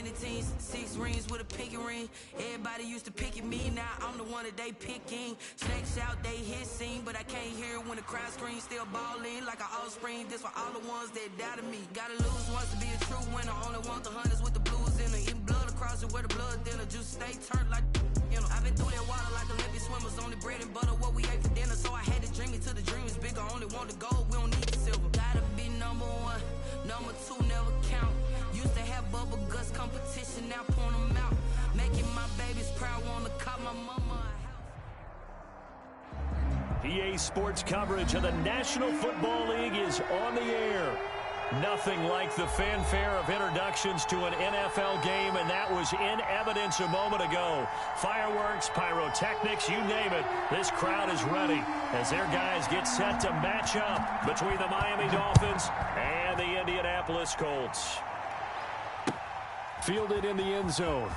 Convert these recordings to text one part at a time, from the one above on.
many teams, 6 rings with a pinky ring. Everybody used to pick at me, now I'm the one that they picking. Snakes out, they hit scene, but I can't hear when the crowd screams. Still ballin' like an offspring, this for all the ones that doubted me. Gotta lose once to be a true winner, only want the hunters with the blues in it. Eating blood across it where the blood dinner, just stay turned like, you know. I've been through that water like Olympic swimmers, only bread and butter, what we ate for dinner. So I had to dream it till the dream is bigger, only want the gold, we don't need the silver. Gotta be number 1, number 2 never count. Used to have bubble guts competition, now point them out. Making my babies proud, wanna call my mama a house. EA Sports coverage of the National Football League is on the air. Nothing like the fanfare of introductions to an NFL game, and that was in evidence a moment ago. Fireworks, pyrotechnics, you name it. This crowd is ready as their guys get set to match up between the Miami Dolphins and the Indianapolis Colts. Fielded in the end zone.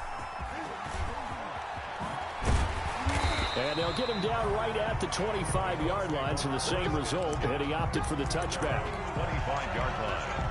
And they'll get him down right at the 25-yard line, so the same result, and he opted for the touchback. 25-yard line.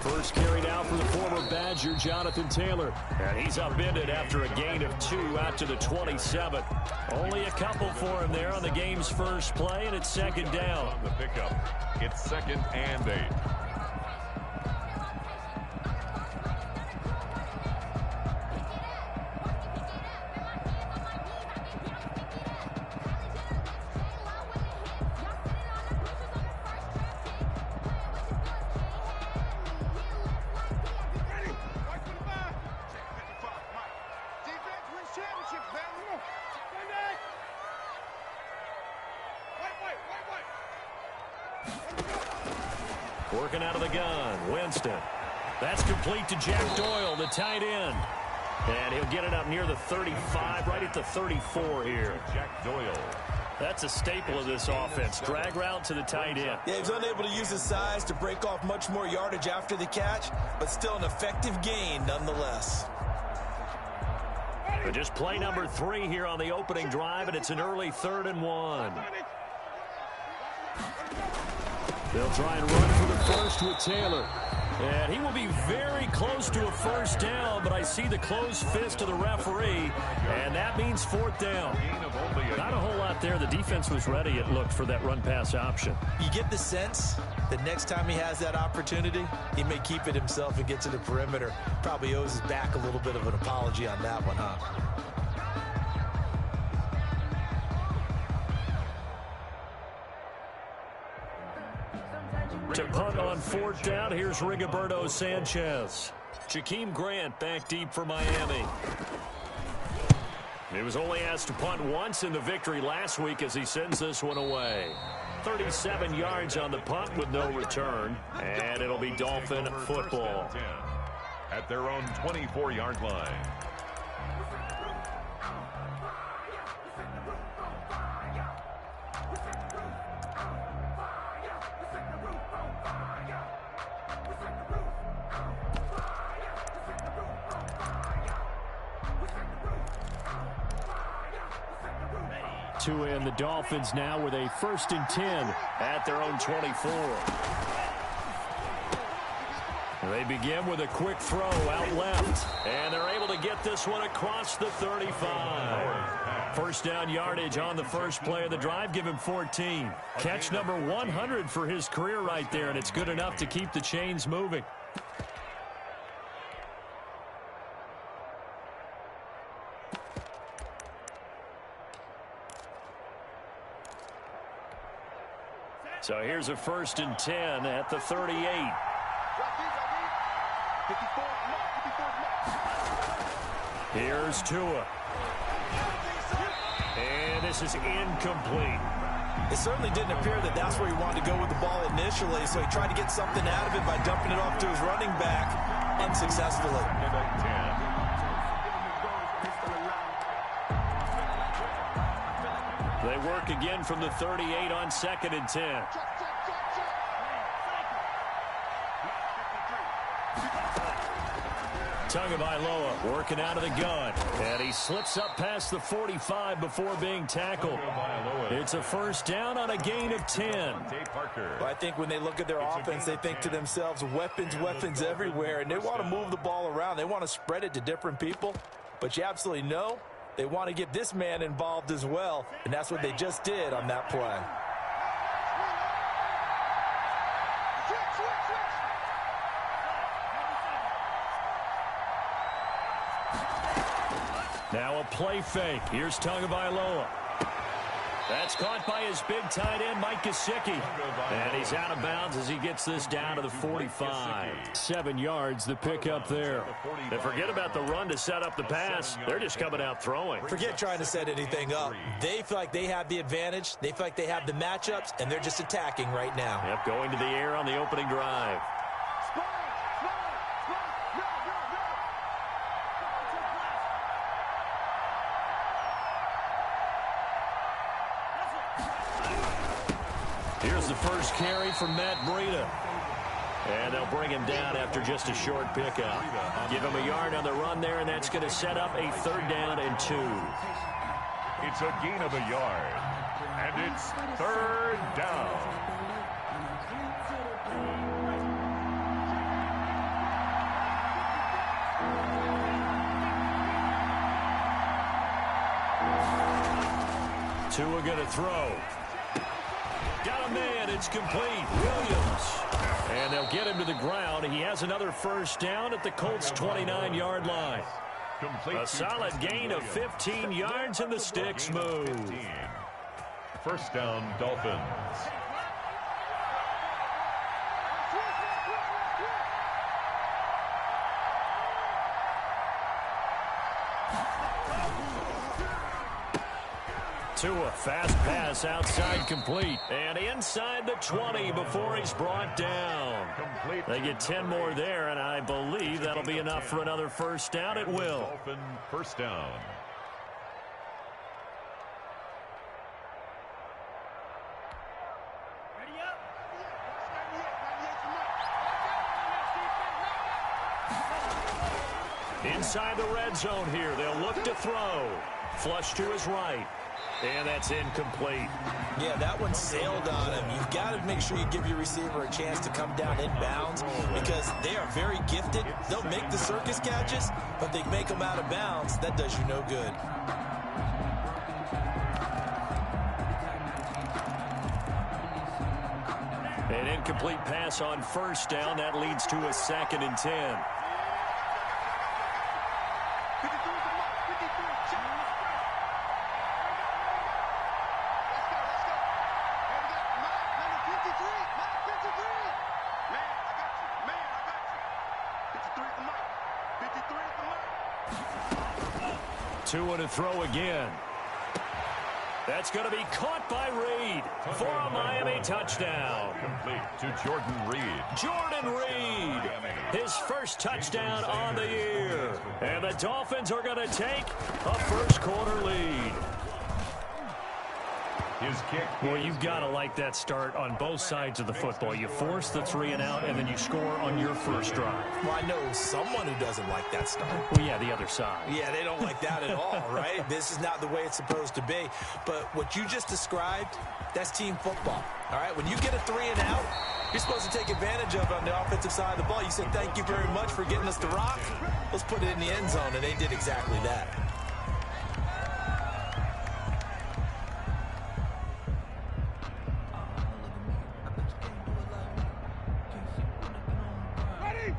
First carried out for the former Badger, Jonathan Taylor. And he's upended after a gain of 2 out to the 27. Only a couple for him there on the game's first play, and it's second down. On the pickup, it's 2nd and 8. Working out of the gun, Winston. That's complete to Jack Doyle, the tight end. And he'll get it up near the 35, right at the 34 here. Jack Doyle. That's a staple of this offense. Drag route to the tight end. Yeah, he's unable to use his size to break off much more yardage after the catch, but still an effective gain nonetheless. But just play number 3 here on the opening drive, and it's an early 3rd and 1. They'll try and run for the first with Taylor. And he will be very close to a first down, but I see the closed fist of the referee, and that means 4th down. Not a whole lot there. The defense was ready, it looked, for that run-pass option. You get the sense that next time he has that opportunity, he may keep it himself and get to the perimeter. Probably owes his back a little bit of an apology on that one, huh? To punt on 4th down, here's Rigoberto Sanchez. Jakeem Grant back deep for Miami. He was only asked to punt once in the victory last week as he sends this one away. 37 yards on the punt with no return, and it'll be Dolphin football. At their own 24-yard line. To end the Dolphins now with a 1st and 10 at their own 24. They begin with a quick throw out left, and they're able to get this one across the 35. First down yardage on the first play of the drive, give him 14. Catch number 100 for his career right there, and it's good enough to keep the chains moving. So here's a 1st and 10 at the 38. Here's Tua. And this is incomplete. It certainly didn't appear that that's where he wanted to go with the ball initially, so he tried to get something out of it by dumping it off to his running back unsuccessfully. They work again from the 38 on 2nd and 10. Tagovailoa working out of the gun. And he slips up past the 45 before being tackled. It's a 1st down on a gain of 10. Well, I think when they look at their offense, they think to themselves, weapons, weapons everywhere, and they want to move the ball around. They want to spread it to different people. But you absolutely know they want to get this man involved as well, and that's what they just did on that play. Now a play fake. Here's Tagovailoa. That's caught by his big tight end, Mike Gesicki. And he's out of bounds as he gets this down to the 45. 7 yards, the pickup there. And forget about the run to set up the pass. They're just coming out throwing. Forget trying to set anything up. They feel like they have the advantage. They feel like they have the matchups, and they're just attacking right now. Yep, going to the air on the opening drive. Here's the first carry from Matt Breida. And they'll bring him down after just a short pickup. Give him a yard on the run there, and that's going to set up a 3rd down and 2. It's a gain of a yard. And it's 3rd down. Tua going to throw. Got a man. It's complete. Williams. And they'll get him to the ground. He has another 1st down at the Colts' 29-yard line. A solid gain of 15 yards, and the sticks move. 1st down, Dolphins. Tua, fast pass outside, complete. And inside the 20 before he's brought down. They get 10 more there, and I believe that'll be enough for another 1st down. It will. Dolphin 1st down. Inside the red zone here. They'll look to throw. Flush to his right. And that's incomplete. Yeah, that one sailed on him. You've got to make sure you give your receiver a chance to come down inbounds because they are very gifted. They'll make the circus catches, but they make them out of bounds. That does you no good. An incomplete pass on 1st down. That leads to a 2nd and 10. Tua to throw again. That's going to be caught by Reed for a Miami touchdown. Complete to Jordan Reed. Jordan Reed, his 1st touchdown on the year. And the Dolphins are going to take a 1st quarter lead. His kick. Well, you've got to like that start on both sides of the football. You force the 3 and out, and then you score on your 1st drive. Well, I know someone who doesn't like that start. Well, yeah, the other side. Yeah, they don't like that at all, right? This is not the way it's supposed to be. But what you just described, that's team football, all right? When you get a 3 and out, you're supposed to take advantage of it on the offensive side of the ball. You said, thank you very much for getting us the rock. Let's put it in the end zone, and they did exactly that.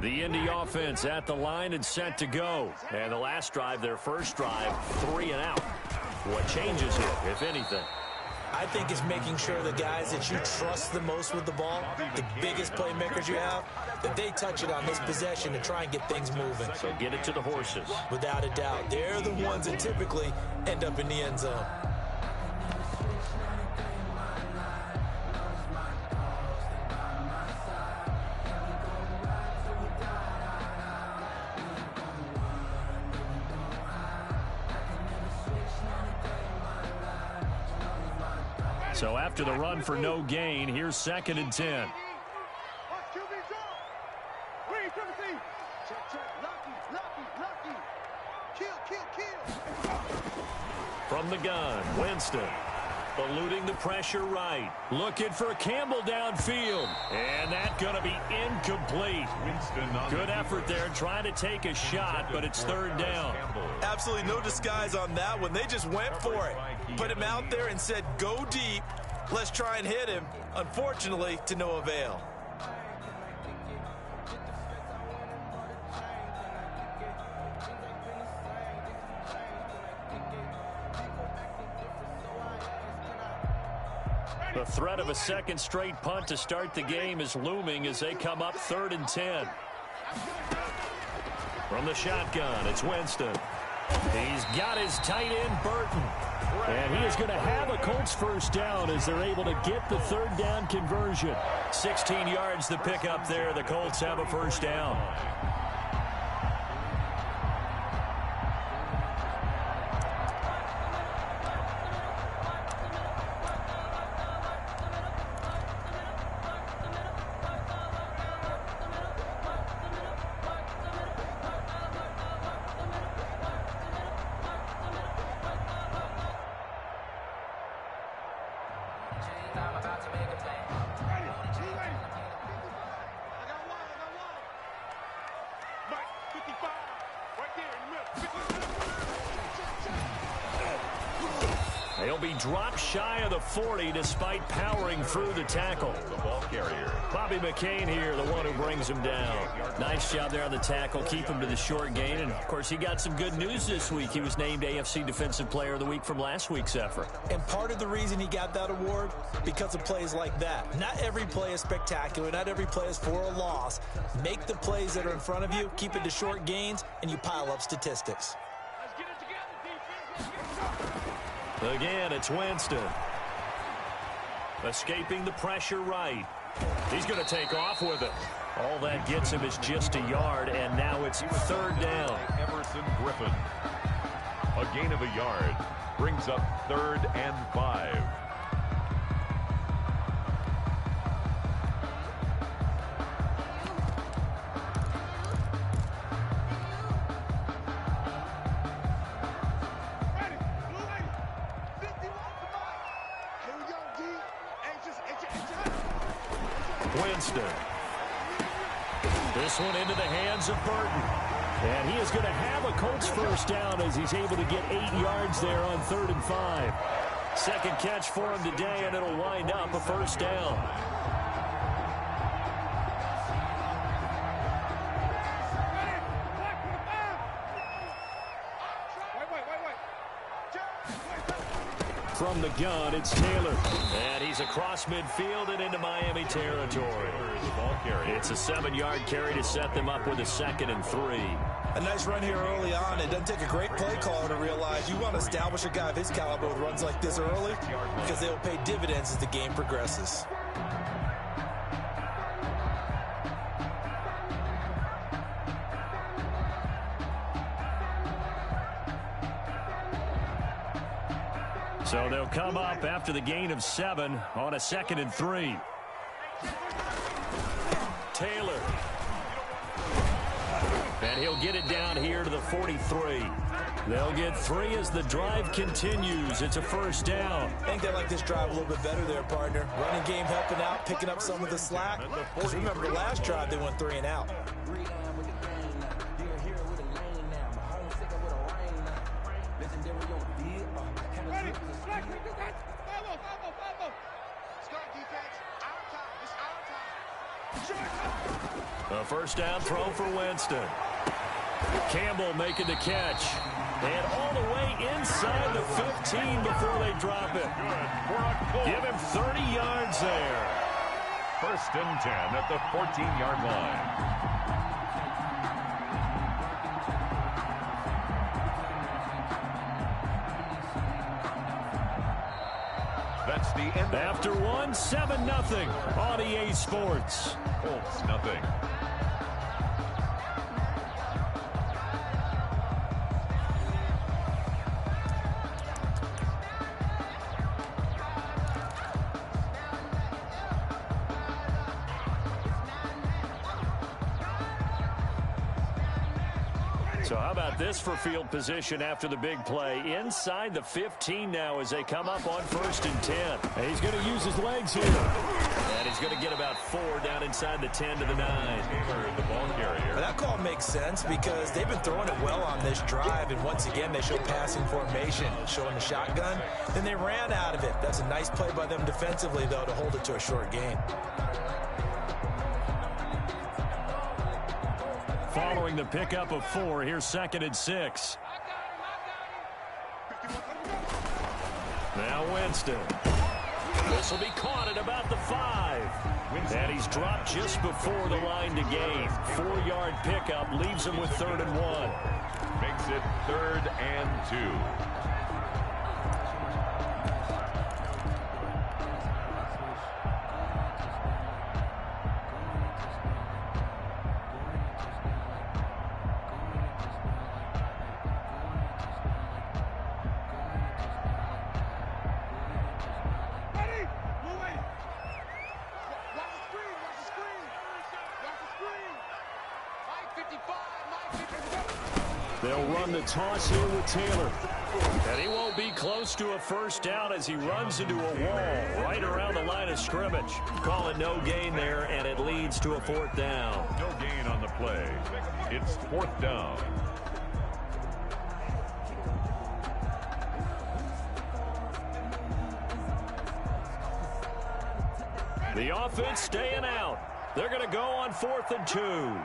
The Indy offense at the line and set to go. And the last drive, their 1st drive, 3 and out. What changes here, if anything? I think it's making sure the guys that you trust the most with the ball, the biggest playmakers you have, that they touch it on this possession and try and get things moving. So get it to the horses. Without a doubt. They're the ones that typically end up in the end zone. So after the run for no gain, here's 2nd and 10. From the gun, Winston. Eluding the pressure right. Looking for Campbell downfield. And that's going to be incomplete. Good effort there trying to take a shot, but it's 3rd down. Absolutely no disguise on that one. They just went for it. Put him out there and said, go deep. Let's try and hit him. Unfortunately, to no avail. The threat of a second straight punt to start the game is looming as they come up 3rd and 10. From the shotgun, it's Winston. He's got his tight end, Burton. And he is going to have a Colts first down as they're able to get the 3rd down conversion. 16 yards to pick up there. The Colts have a first down. They'll be dropped shy of the 40 despite powering through the tackle. The ball carrier. Bobby McCain here, the one who brings him down. Nice job there on the tackle. Keep him to the short gain. And, of course, he got some good news this week. He was named AFC Defensive Player of the Week from last week's effort. And part of the reason he got that award, because of plays like that. Not every play is spectacular. Not every play is for a loss. Make the plays that are in front of you, keep it to short gains, and you pile up statistics. Again, it's Winston. Escaping the pressure right. He's going to take off with it. All that gets him is just a yard, and now it's 3rd down. Emerson Griffin. A gain of a yard brings up 3rd and 5. Winston. This one into the hands of Burton. And he is going to have a Colts first down as he's able to get 8 yards there on 3rd and 5. Second catch for him today, and it'll wind up a first down. From the gun, it's Taylor. And he's across midfield and into Miami territory. It's a 7-yard carry to set them up with a 2nd and 3. A nice run here early on. It doesn't take a great play caller to realize you want to establish a guy of his caliber with runs like this early because they'll pay dividends as the game progresses. So they'll come up after the gain of 7 on a 2nd and 3. Taylor. And he'll get it down here to the 43. They'll get 3 as the drive continues. It's a first down. I think they like this drive a little bit better there, partner. Running game helping out, picking up some of the slack. Because remember, the last drive they went 3 and out. A first down throw for Winston. Campbell making the catch. And all the way inside the 15 before they drop it. Give him 30 yards there. 1st and 10 at the 14-yard line. That's the end. After one, 7-0 on EA Sports. Colts, nothing. So how about this for field position after the big play? Inside the 15 now as they come up on 1st and 10. And he's going to use his legs here. And he's going to get about 4 down inside the 10 to the 9. The ball carrier. That call makes sense because they've been throwing it well on this drive. And once again, they show passing formation, showing the shotgun. Then they ran out of it. That's a nice play by them defensively, though, to hold it to a short gain. Following the pickup of 4, here's 2nd and 6. Now Winston. This will be caught at about the 5. And he's dropped just before the line to gain. 4-yard pickup leaves him with 3rd and 1. Makes it 3rd and 2. They'll run the toss here with Taylor. And he won't be close to a 1st down as he runs into a wall right around the line of scrimmage. Call it no gain there, and it leads to a 4th down. No gain on the play. It's 4th down. The offense staying out. They're going to go on 4th and 2.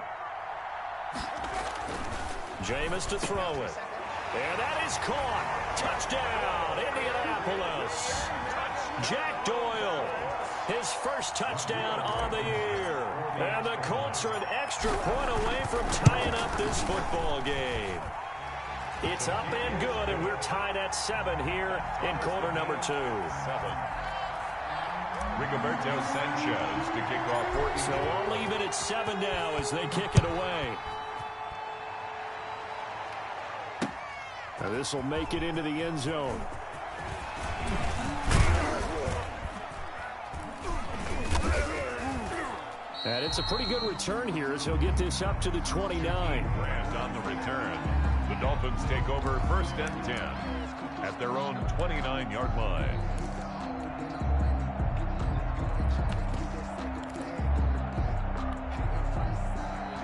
Jameis to throw it. And that is caught. Touchdown, Indianapolis. Jack Doyle, his 1st touchdown on the year. And the Colts are an extra point away from tying up this football game. It's up and good, and we're tied at 7 here in quarter number 2. 7. Rigoberto Sanchez to kick off 14. So I'll leave it at 7 now as they kick it away. Now this will make it into the end zone. And it's a pretty good return here as he'll get this up to the 29. Grant on the return. The Dolphins take over 1st and 10 at their own 29-yard line.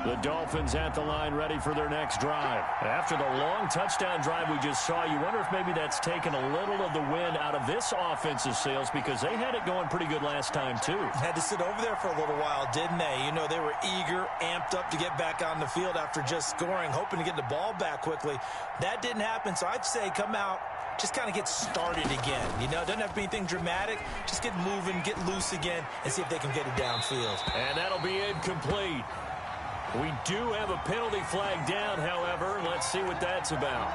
The Dolphins at the line ready for their next drive. After the long touchdown drive we just saw, you wonder if maybe that's taken a little of the wind out of this offensive sails because they had it going pretty good last time too. Had to sit over there for a little while, didn't they? You know, they were eager, amped up to get back on the field after just scoring, hoping to get the ball back quickly. That didn't happen, so I'd say come out, just kind of get started again. You know, it doesn't have to be anything dramatic. Just get moving, get loose again, and see if they can get it downfield. And that'll be incomplete. We do have a penalty flag down, however. Let's see what that's about.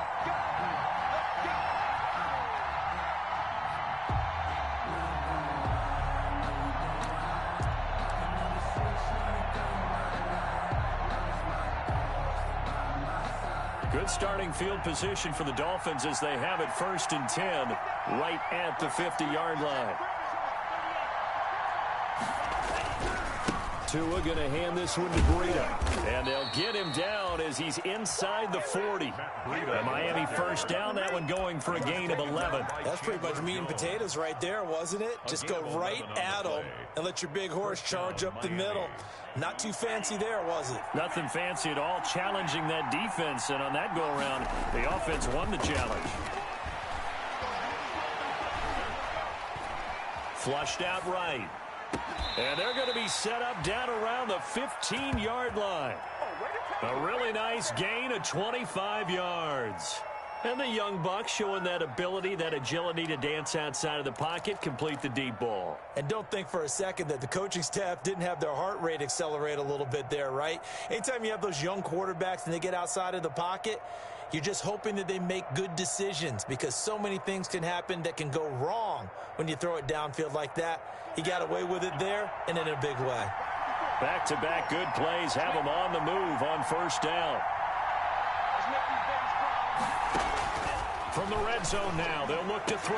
Good starting field position for the Dolphins as they have it 1st and 10 right at the 50-yard line. Tua going to hand this one to Breida. And they'll get him down as he's inside the 40. The Miami 1st down, that one going for a gain of 11. That's pretty much meat and potatoes right there, wasn't it? Just go right at them and let your big horse charge up the middle. Not too fancy there, was it? Nothing fancy at all, challenging that defense. And on that go-around, the offense won the challenge. Flushed out right. And they're going to be set up down around the 15-yard line. A really nice gain of 25 yards. And the young buck showing that ability, that agility to dance outside of the pocket, complete the deep ball. And don't think for a second that the coaching staff didn't have their heart rate accelerate a little bit there, right? Anytime you have those young quarterbacks and they get outside of the pocket, you're just hoping that they make good decisions because so many things can happen that can go wrong when you throw it downfield like that. He got away with it there and in a big way. Back-to-back good plays have him on the move on first down. From the red zone now, they'll look to throw.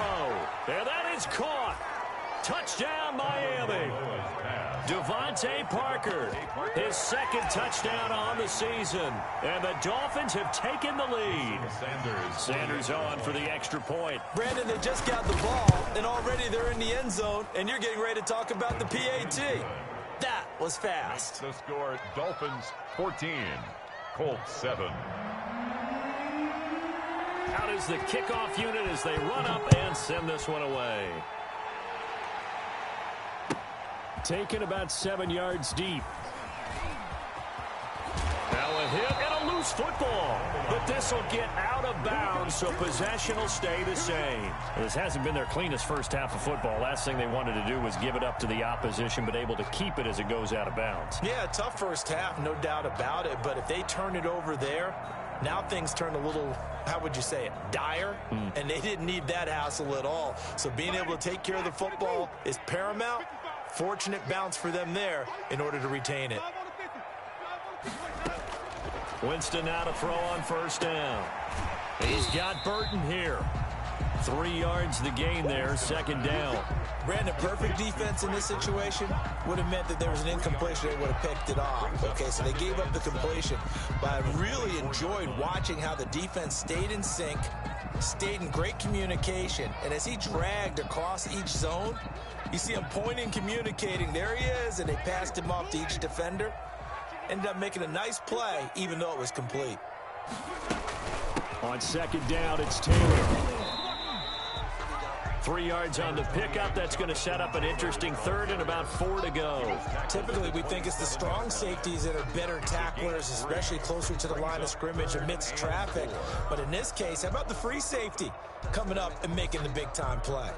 And that is caught. Touchdown, Miami. Devontae Parker, his second touchdown on the season. And the Dolphins have taken the lead. Sanders on for the extra point. Brandon, they just got the ball, and already they're in the end zone, and you're getting ready to talk about the PAT. That was fast. The score, Dolphins 14, Colts 7. Out is the kickoff unit as they run up and send this one away. Taken about 7 yards deep. Now a hit and a loose football. But this will get out of bounds, so possession will stay the same. This hasn't been their cleanest first half of football. Last thing they wanted to do was give it up to the opposition, but able to keep it as it goes out of bounds. Yeah, tough first half, no doubt about it. But if they turn it over there, now things turn a little, how would you say it, dire, and they didn't need that hassle at all. So being able to take care of the football is paramount. Fortunate bounce for them there in order to retain it. Winston now to throw on first down. He's got Burton here. 3 yards the gain there, second down. Brandon, perfect defense in this situation would have meant that there was an incompletion. They would have picked it off. Okay, so they gave up the completion. But I really enjoyed watching how the defense stayed in sync, stayed in great communication. And as he dragged across each zone, you see him pointing, communicating. There he is, and they passed him off to each defender. Ended up making a nice play, even though it was complete. On second down, it's Taylor. 3 yards on the pickup. That's going to set up an interesting third and about 4 to go. Typically, we think it's the strong safeties that are better tacklers, especially closer to the line of scrimmage amidst traffic. But in this case, how about the free safety coming up and making the big-time play?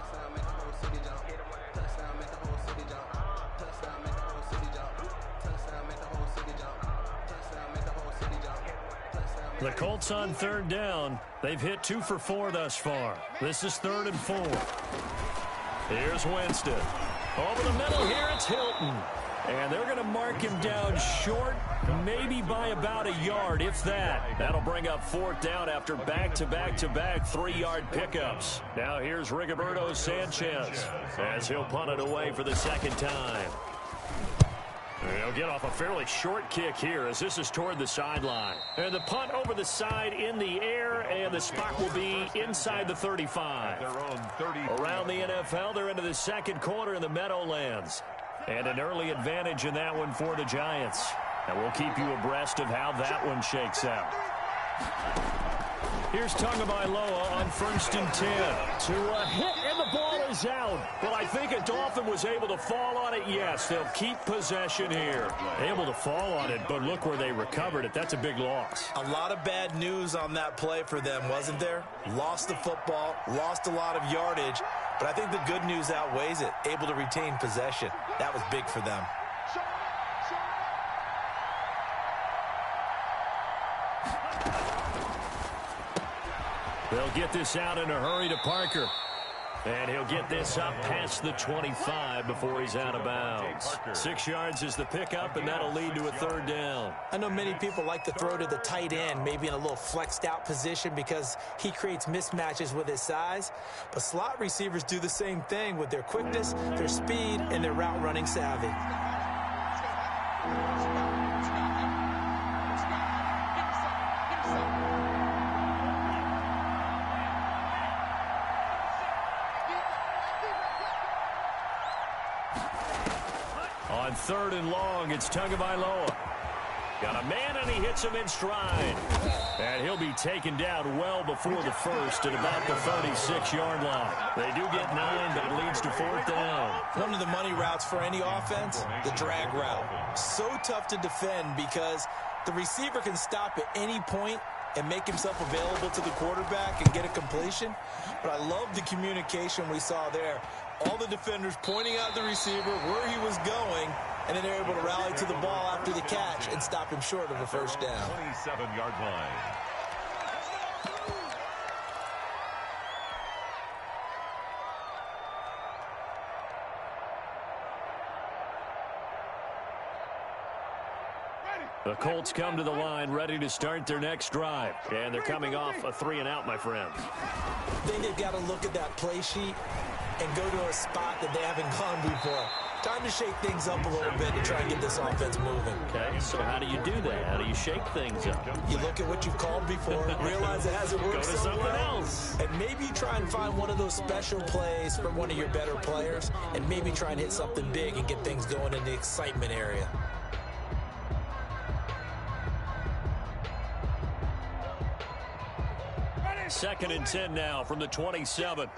The Colts on third down. They've hit 2 for 4 thus far. This is 3rd and 4. Here's Winston. Over the middle here, it's Hilton. And they're going to mark him down short, maybe by about a yard, if that. That'll bring up 4th down after back-to-back-to-back 3-yard pickups. Now here's Rigoberto Sanchez as he'll punt it away for the second time. He'll get off a fairly short kick here as this is toward the sideline. And the punt over the side in the air, and the spot will be inside the 35. Around the NFL, they're into the second quarter in the Meadowlands. And an early advantage in that one for the Giants. And we'll keep you abreast of how that one shakes out. Here's Tagovailoa on 1st and 10. To a hit, and the ball is out. Well, I think a Dolphin was able to fall on it. Yes, they'll keep possession here. Able to fall on it, but look where they recovered it. That's a big loss. A lot of bad news on that play for them, wasn't there? Lost the football, lost a lot of yardage, but I think the good news outweighs it. Able to retain possession. That was big for them. They'll get this out in a hurry to Parker. And he'll get this up past the 25 before he's out of bounds. 6 yards is the pickup, and that'll lead to a 3rd down. I know many people like to throw to the tight end, maybe in a little flexed out position because he creates mismatches with his size. But slot receivers do the same thing with their quickness, their speed, and their route running savvy. On 3rd and long, it's Tagovailoa. Got a man, and he hits him in stride. And he'll be taken down well before the first at about the 36-yard line. They do get 9, but it leads to 4th down. One of the money routes for any offense, the drag route. So tough to defend because the receiver can stop at any point and make himself available to the quarterback and get a completion. But I love the communication we saw there. All the defenders pointing out the receiver where he was going, and then they're able to rally to the ball after the catch and stop him short of a first down. 27-yard line. The Colts come to the line ready to start their next drive. And they're coming off a 3-and-out, my friend. I think they've got to look at that play sheet and go to a spot that they haven't gone before. Time to shake things up a little bit to try and get this offense moving. Okay, so how do you do that? How do you shake things up? You look at what you've called before, realize it hasn't worked Go to so something well, else. and maybe try and find one of those special plays from one of your better players, and maybe try and hit something big and get things going in the excitement area. Second and 10 now from the 27.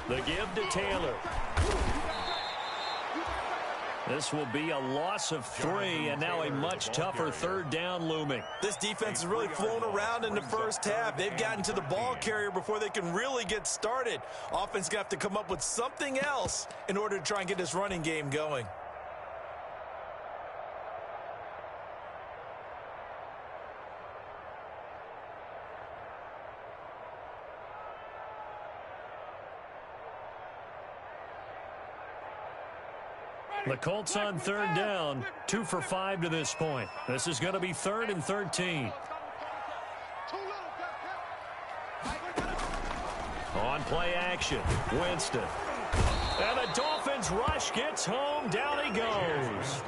The give to Taylor. This will be a loss of 3, and now a much tougher third down looming. This defense has really flown around in the first half. They've gotten to the ball carrier before they can really get started. Offense going to have to come up with something else in order to try and get this running game going. The Colts on third down, 2 for 5 to this point. This is going to be 3rd and 13. On play action, Winston. And the Dolphins rush gets home. Down he goes.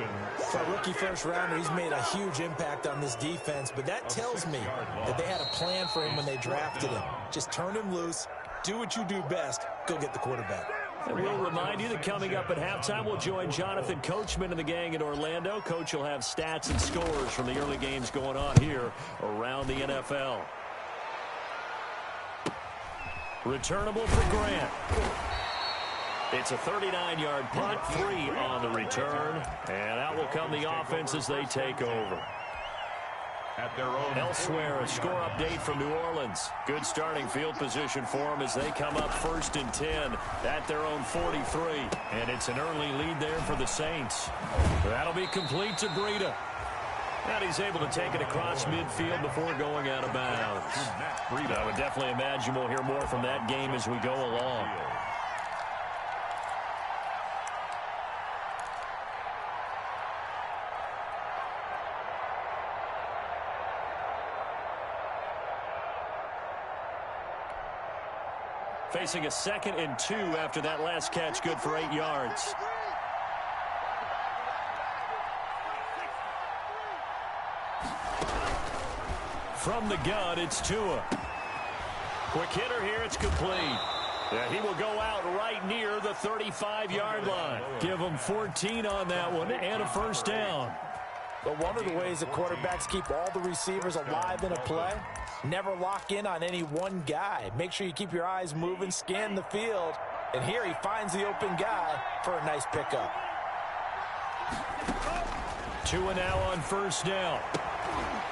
For a rookie first rounder, he's made a huge impact on this defense, but that tells me that they had a plan for him when they drafted him. Just turn him loose, do what you do best, go get the quarterback. And we'll remind you that coming up at halftime, we'll join Jonathan Coachman and the gang in Orlando. Coach will have stats and scores from the early games going on here around the NFL. Returnable for Grant. It's a 39-yard punt, 3 on the return. And out will come the offense as they take over. At their own Elsewhere, a score update from New Orleans. Good starting field position for them as they come up 1st and 10 at their own 43. And it's an early lead there for the Saints. That'll be complete to Breida. And he's able to take it across midfield before going out of bounds. I would definitely imagine we'll hear more from that game as we go along. Facing a 2nd and 2 after that last catch, good for 8 yards. From the gun, it's Tua. Quick hitter here, it's complete. Yeah, he will go out right near the 35-yard line. Give him 14 on that one and a first down. But one of the ways that quarterbacks keep all the receivers alive in a play, never lock in on any one guy. Make sure you keep your eyes moving, scan the field. And here he finds the open guy for a nice pickup. Tua now on first down.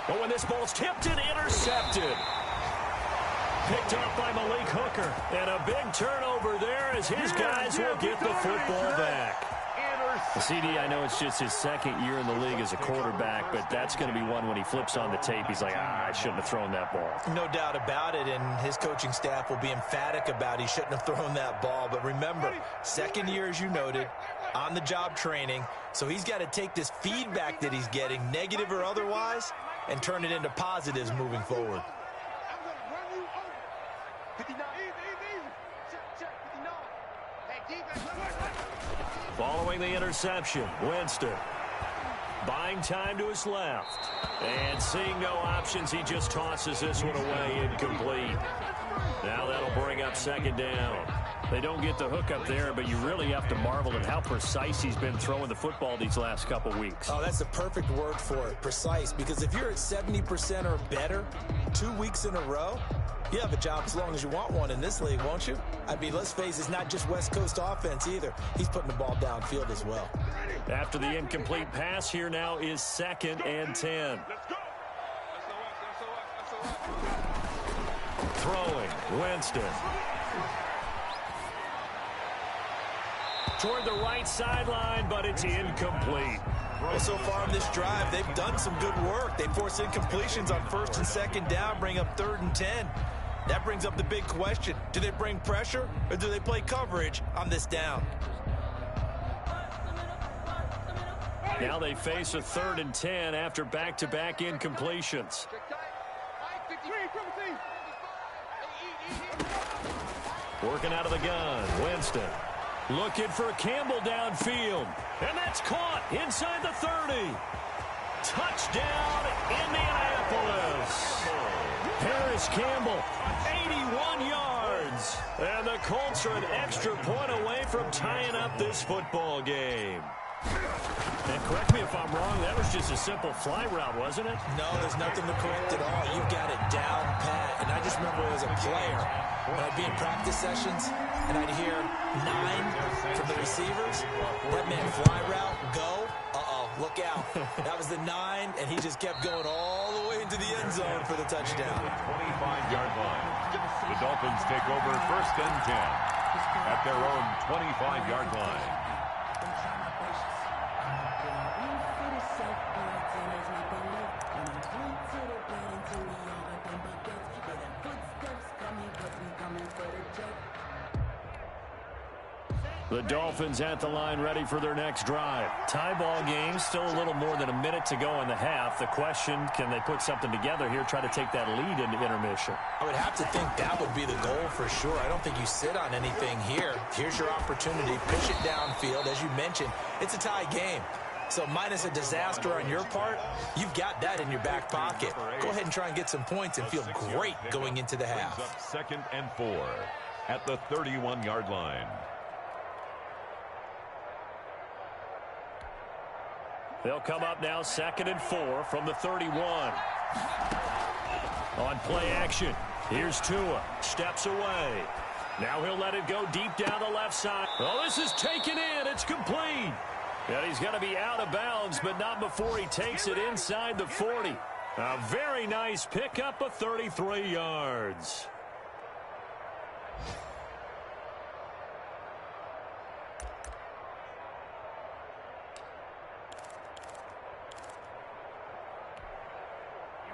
But when this ball's tipped and intercepted. Picked up by Malik Hooker. And a big turnover there as his guys will get the football back. CD, I know it's just his 2nd year in the league as a quarterback, but that's going to be one when he flips on the tape. He's like, I shouldn't have thrown that ball. No doubt about it, and his coaching staff will be emphatic about he shouldn't have thrown that ball. But remember, 2nd year, as you noted, on-the-job training, so he's got to take this feedback that he's getting, negative or otherwise, and turn it into positives moving forward. Following the interception, Winston buying time to his left. And seeing no options, he just tosses this one away, incomplete. Now that'll bring up 2nd down. They don't get the hook up there, but you really have to marvel at how precise he's been throwing the football these last couple weeks. Oh, that's the perfect word for it, precise. Because if you're at 70% or better 2 weeks in a row, You have a job as long as you want one in this league, won't you? I mean, let's face it, it's not just West Coast offense either. He's putting the ball downfield as well. After the incomplete pass, here now is 2nd and 10. Throwing, Winston. Toward the right sideline, but it's incomplete. Well, so far in this drive, they've done some good work. They force incompletions on 1st and 2nd down, bring up 3rd and 10. That brings up the big question. Do they bring pressure or do they play coverage on this down? Now they face a 3rd and 10 after back-to-back incompletions. Working out of the gun, Winston. Looking for Campbell downfield. And that's caught inside the 30. Touchdown, Indianapolis. Harris Campbell, 81 yards. And the Colts are an extra point away from tying up this football game. And correct me if I'm wrong, that was just a simple fly route, wasn't it? No, there's nothing to correct at all. You've got it down pat. And I just remember as a player, when I'd be in practice sessions and I'd hear 9 from the receivers, that meant fly route, go, look out. That was the 9, and he just kept going all the way into the end zone for the touchdown. 25-yard line. The Dolphins take over 1st and 10 at their own 25-yard line. The Dolphins at the line ready for their next drive. Tie ball game, still a little more than a minute to go in the half. The question, can they put something together here, try to take that lead into intermission? I would have to think that would be the goal for sure. I don't think you sit on anything here. Here's your opportunity. Pitch it downfield. As you mentioned, it's a tie game. So minus a disaster on your part, you've got that in your back pocket. Go ahead and try and get some points and feel great going into the half. 2nd and 4 at the 31-yard line. They'll come up now 2nd and 4 from the 31. On play action, here's Tua. Steps away. Now he'll let it go deep down the left side. Oh, this is taken in. It's complete. And he's going to be out of bounds, but not before he takes it inside the 40. A very nice pickup of 33 yards.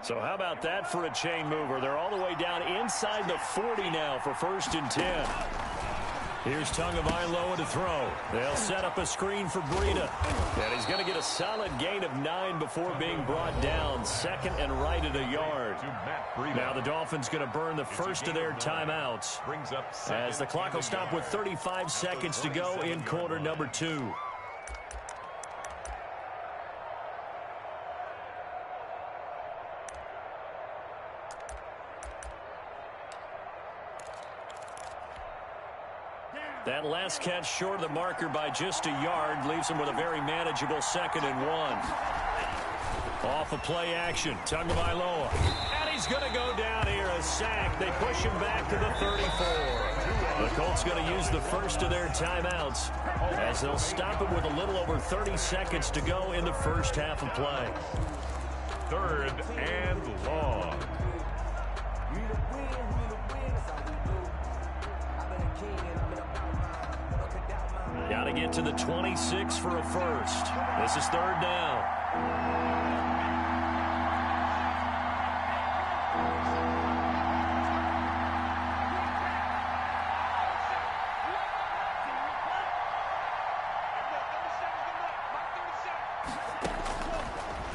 So how about that for a chain mover? They're all the way down inside the 40 now for 1st and 10. Here's Tagovailoa to throw. They'll set up a screen for Breida. And he's going to get a solid gain of 9 before being brought down. 2nd and right at a yard. Now the Dolphins going to burn the first of their timeouts as the clock will stop with 35 seconds to go in quarter number 2. That last catch short of the marker by just a yard leaves him with a very manageable 2nd and 1. Off of play action, Tagovailoa. And he's going to go down here, a sack. They push him back to the 34. The Colts going to use the first of their timeouts as they'll stop it with a little over 30 seconds to go in the first half of play. 3rd and long. Got to get to the 26 for a first. This is 3rd down.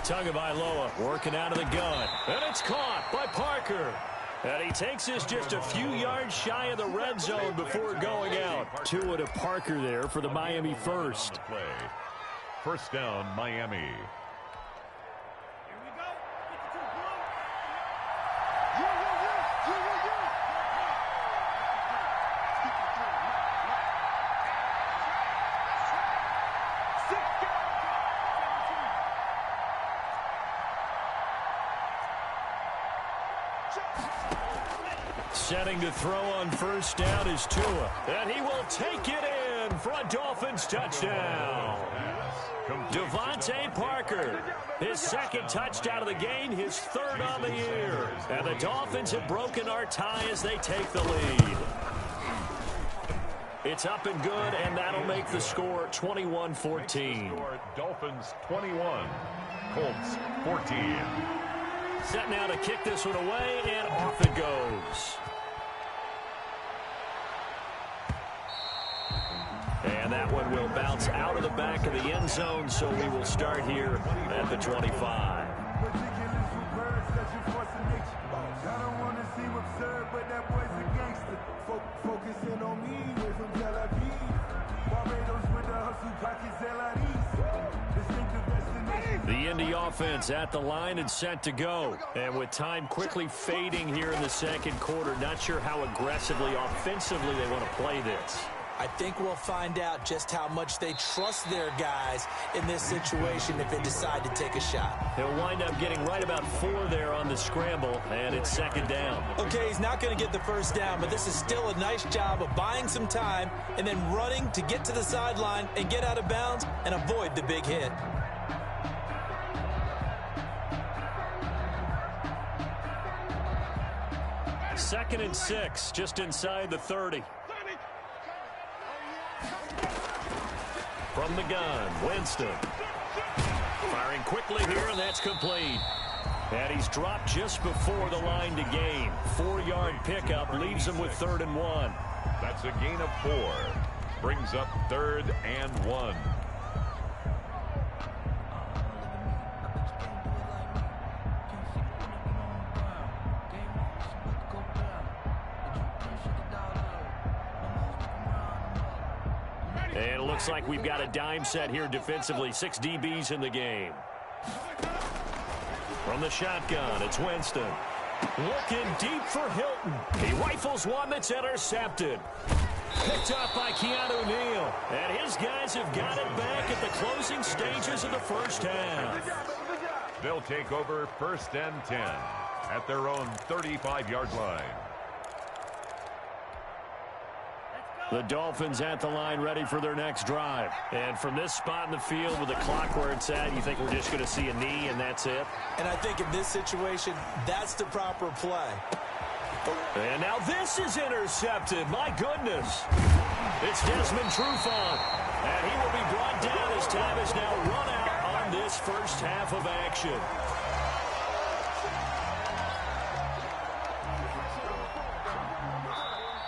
Tagovailoa working out of the gun. And it's caught by Parker. And he takes this just a few yards shy of the red zone before going out. Tua to Parker there for the Miami first. 1st down, Miami. Setting to throw on first down is Tua. And he will take it in for a Dolphins touchdown. Devontae Parker, his second touchdown of the game, his third on the year. And the Dolphins have broken our tie as they take the lead. It's up and good, and that'll make the score 21-14. Dolphins 21, Colts 14. Set now to kick this one away, and off it goes. And that one will bounce out of the back of the end zone, so we will start here at the 25. The Indy offense at the line and set to go. And with time quickly fading here in the second quarter, not sure how aggressively, offensively they want to play this. I think we'll find out just how much they trust their guys in this situation if they decide to take a shot. He'll wind up getting right about 4 there on the scramble, and it's second down. Okay, he's not going to get the first down, but this is still a nice job of buying some time and then running to get to the sideline and get out of bounds and avoid the big hit. Second and 6, just inside the 30. From the gun, Winston. Firing quickly here, and that's complete. And he's dropped just before the line to gain. 4-yard pickup leaves him with 3rd and 1. That's a gain of 4. Brings up 3rd and 1. And it looks like we've got a dime set here defensively. 6 DBs in the game. From the shotgun, it's Winston. Looking deep for Hilton. He rifles one that's intercepted. Picked up by Keanu Neal. And his guys have got it back at the closing stages of the first half. They'll take over 1st and 10 at their own 35-yard line. The Dolphins at the line ready for their next drive. And from this spot in the field with the clock where it's at, you think we're just going to see a knee and that's it? And I think in this situation, that's the proper play. And now this is intercepted. My goodness. It's Desmond Trufant. And he will be brought down as time is now run out on this first half of action.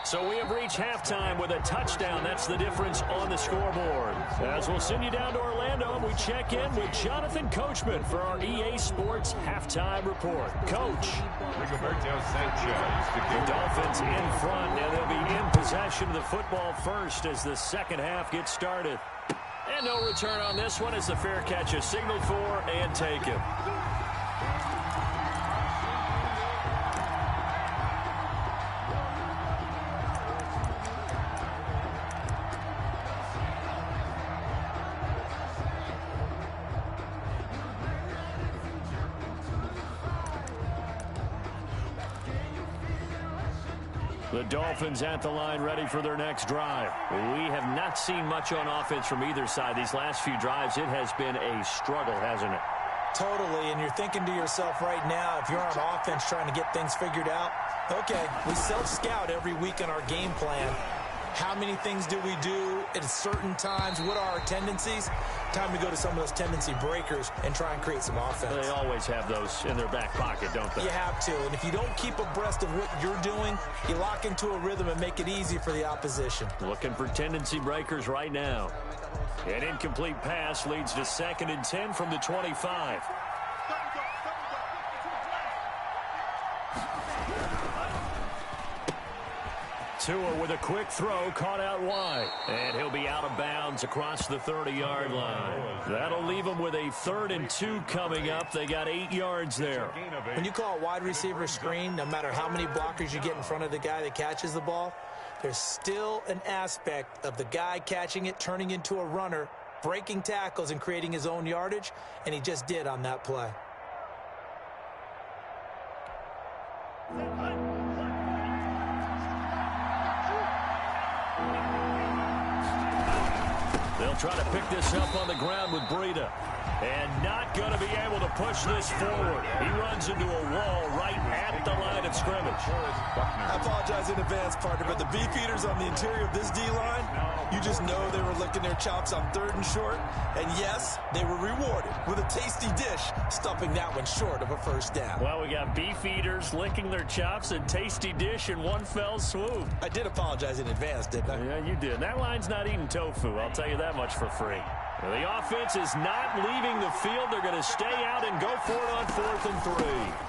So we have reached halftime with a touchdown. That's the difference on the scoreboard. As we'll send you down to Orlando, and we check in with Jonathan Coachman for our EA Sports Halftime Report. Coach. Rigoberto Sanchez. The Dolphins in front, and they'll be in possession of the football first as the second half gets started. And no return on this one as the fair catch is signaled for and taken. The Dolphins at the line ready for their next drive. We have not seen much on offense from either side. These last few drives, it has been a struggle, hasn't it? Totally, and you're thinking to yourself right now, if you're on offense trying to get things figured out, okay, we self-scout every week on our game plan. How many things do we do at certain times? What are our tendencies? Time to go to some of those tendency breakers and try and create some offense. They always have those in their back pocket, don't they? You have to, and if you don't keep abreast of what you're doing, you lock into a rhythm and make it easy for the opposition. Looking for tendency breakers right now. An incomplete pass leads to 2nd and 10 from the 25. Tua with a quick throw, caught out wide. And he'll be out of bounds across the 30-yard line. That'll leave him with a 3rd and 2 coming up. They got 8 yards there. When you call a wide receiver screen, no matter how many blockers you get in front of the guy that catches the ball, there's still an aspect of the guy catching it, turning into a runner, breaking tackles and creating his own yardage, and he just did on that play. They'll try to pick this up on the ground with Breida. And not going to be able to push this forward. He runs into a wall right at the line of scrimmage. I apologize in advance, partner, but the beefeaters on the interior of this D-line, you just know they were licking their chops on 3rd and short. And yes, they were rewarded with a tasty dish, stuffing that one short of a first down. Well, we got beefeaters licking their chops and tasty dish in one fell swoop. I did apologize in advance, didn't I? Yeah, you did. That line's not eating tofu. I'll tell you that much for free. The offense is not leaving the field. They're going to stay out and go for it on 4th and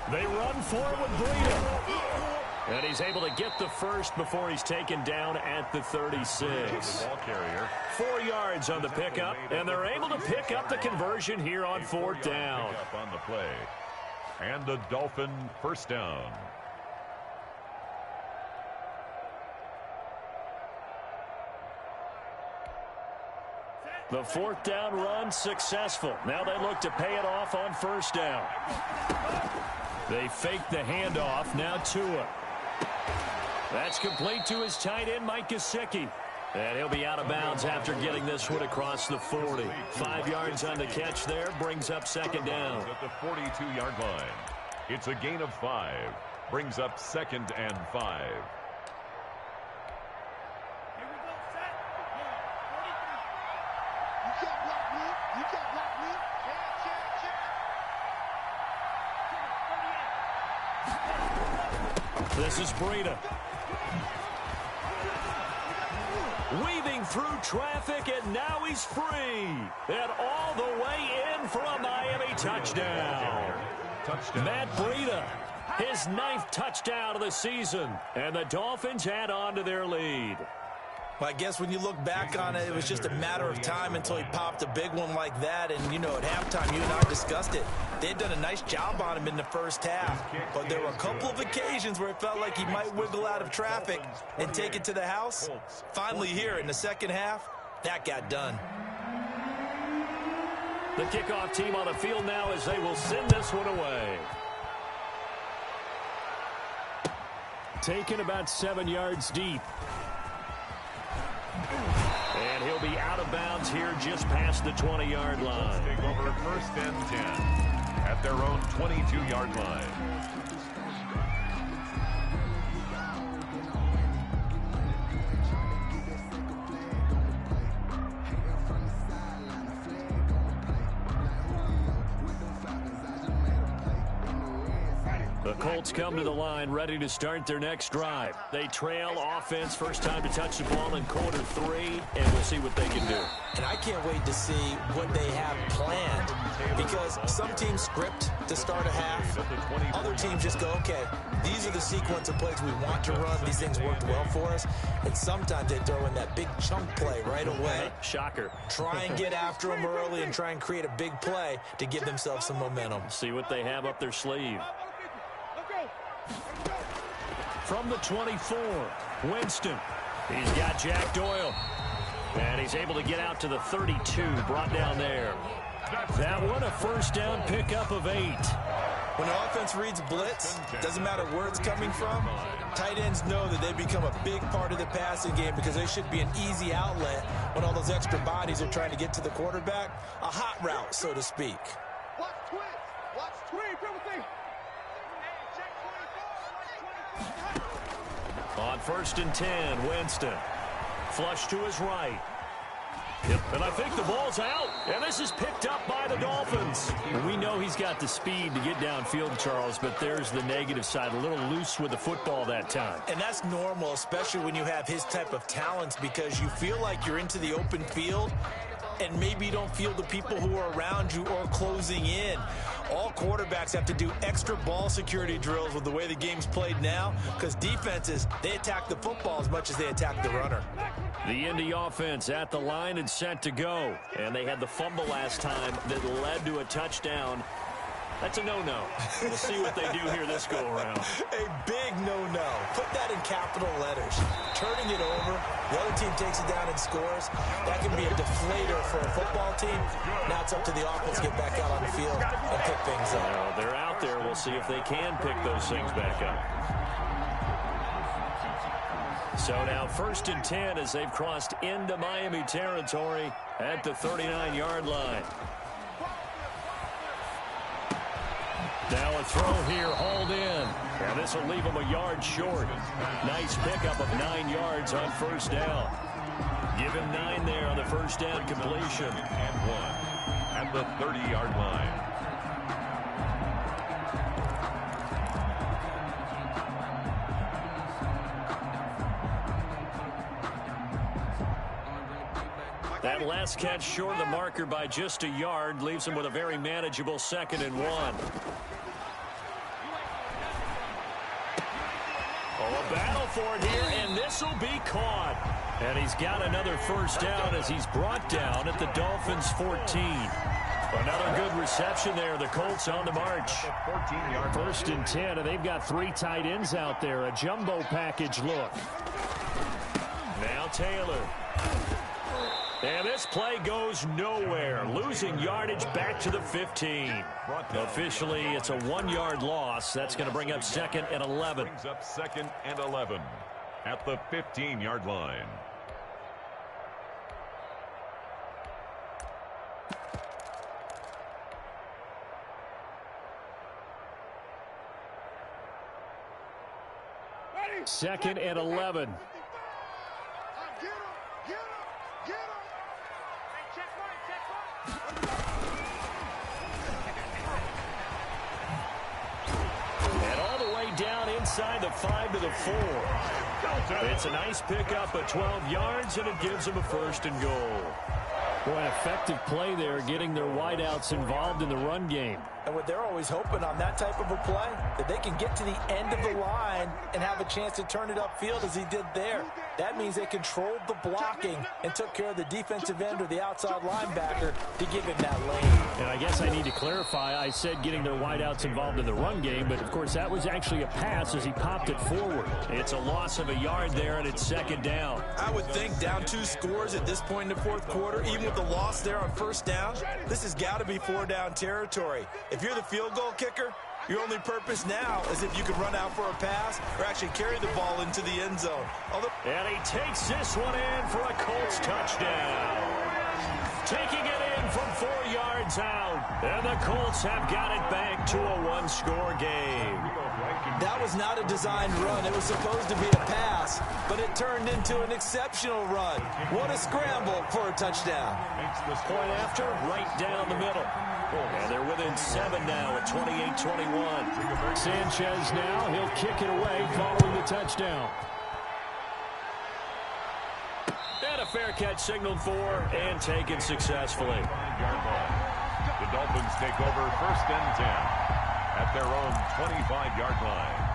3. They run for it with Breida. And he's able to get the first before he's taken down at the 36. Ball carrier. 4 yards on the pickup, and they're able to pick up the conversion here on 4th down. Up on the play. And the Dolphin first down. The 4th down run successful. Now they look to pay it off on 1st down. They fake the handoff. Now Tua. That's complete to his tight end, Mike Gesicki. And he'll be out of bounds after getting this one across the 40. 5 yards on the catch there. Brings up 2nd down. At the 42-yard line. It's a gain of 5. Brings up 2nd and 5. This is Breida. Weaving through traffic, and now he's free. And all the way in for a Miami touchdown. Matt Breida, his 9th touchdown of the season. And the Dolphins add on to their lead. Well, I guess when you look back on it, it was just a matter of time until he popped a big one like that. And, you know, at halftime, you and I discussed it. They had done a nice job on him in the first half. But there were a couple of occasions where it felt like he might wiggle out of traffic and take it to the house. Finally here in the second half, that got done. The kickoff team on the field now as they will send this one away. Taken about 7 yards deep. And he'll be out of bounds here just past the 20-yard line. Take over 1st and 10 at their own 22-yard line. The Colts come to the line ready to start their next drive. They trail offense, first time to touch the ball in quarter 3, and we'll see what they can do. And I can't wait to see what they have planned, because some teams script to start a half. Other teams just go, okay, these are the sequence of plays we want to run. These things worked well for us. And sometimes they throw in that big chunk play right away. Shocker. Try and get after them early and try and create a big play to give themselves some momentum. See what they have up their sleeve. From the 24, Winston. He's got Jack Doyle. And he's able to get out to the 32, brought down there. That one, a first down pickup of 8. When the offense reads blitz, doesn't matter where it's coming from, tight ends know that they become a big part of the passing game because they should be an easy outlet when all those extra bodies are trying to get to the quarterback. A hot route, so to speak. Watch twitch. Watch twitch. On 1st and 10, Winston. Flush to his right. Yep, and I think the ball's out. And this is picked up by the Dolphins. We know he's got the speed to get downfield, Charles, but there's the negative side. A little loose with the football that time. And that's normal, especially when you have his type of talents, because you feel like you're into the open field and maybe you don't feel the people who are around you or closing in. All quarterbacks have to do extra ball security drills with the way the game's played now, because defenses, they attack the football as much as they attack the runner. The Indy offense at the line and set to go. And they had the fumble last time that led to a touchdown. That's a no-no. We'll see what they do here this go-around. A big no-no. Put that in capital letters. Turning it over, the other team takes it down and scores. That can be a deflator for a football team. Now it's up to the offense to get back out on the field and pick things up. Well, they're out there. We'll see if they can pick those things back up. So now 1st and 10 as they've crossed into Miami territory at the 39-yard line. Now a throw here, hauled in. And this will leave him a yard short. Nice pickup of 9 yards on 1st down. Give him 9 there on the 1st down completion. And 1 at the 30-yard line. That last catch short of the marker by just a yard leaves him with a very manageable 2nd and 1. Oh, a battle for it here, and this will be caught. And he's got another 1st down as he's brought down at the Dolphins' 14. Another good reception there. The Colts on the march. 1st and 10, and they've got 3 tight ends out there. A jumbo package look. Now Taylor. And this play goes nowhere. Losing yardage back to the 15. Officially, it's a 1-yard loss. That's going to bring up 2nd and 11. Brings up 2nd and 11 at the 15-yard line. Ready? 2nd and 11. Down inside the 5 to the 4. It's a nice pickup of 12 yards, and it gives them a 1st and goal. Boy, an effective play there, getting their wideouts involved in the run game. And what they're always hoping on that type of a play, that they can get to the end of the line and have a chance to turn it upfield as he did there. That means they controlled the blocking and took care of the defensive end or the outside linebacker to give him that lane. And I guess I need to clarify, I said getting their wideouts involved in the run game, but of course that was actually a pass as he popped it forward. It's a loss of a yard there, and it's 2nd down. I would think down 2 scores at this point in the 4th quarter, even with the loss there on 1st down, this has got to be 4-down territory. If you're the field goal kicker, your only purpose now is if you can run out for a pass or actually carry the ball into the end zone. And he takes this one in for a Colts touchdown. Taking it in from 4 yards out. And the Colts have got it back to a 1-score game. That was not a designed run. It was supposed to be a pass, but it turned into an exceptional run. What a scramble for a touchdown. Point after, right down the middle. And they're within 7 now at 28-21. Sanchez now, he'll kick it away following the touchdown. And a fair catch signaled for and taken successfully. The Dolphins take over 1st and 10 at their own 25-yard line.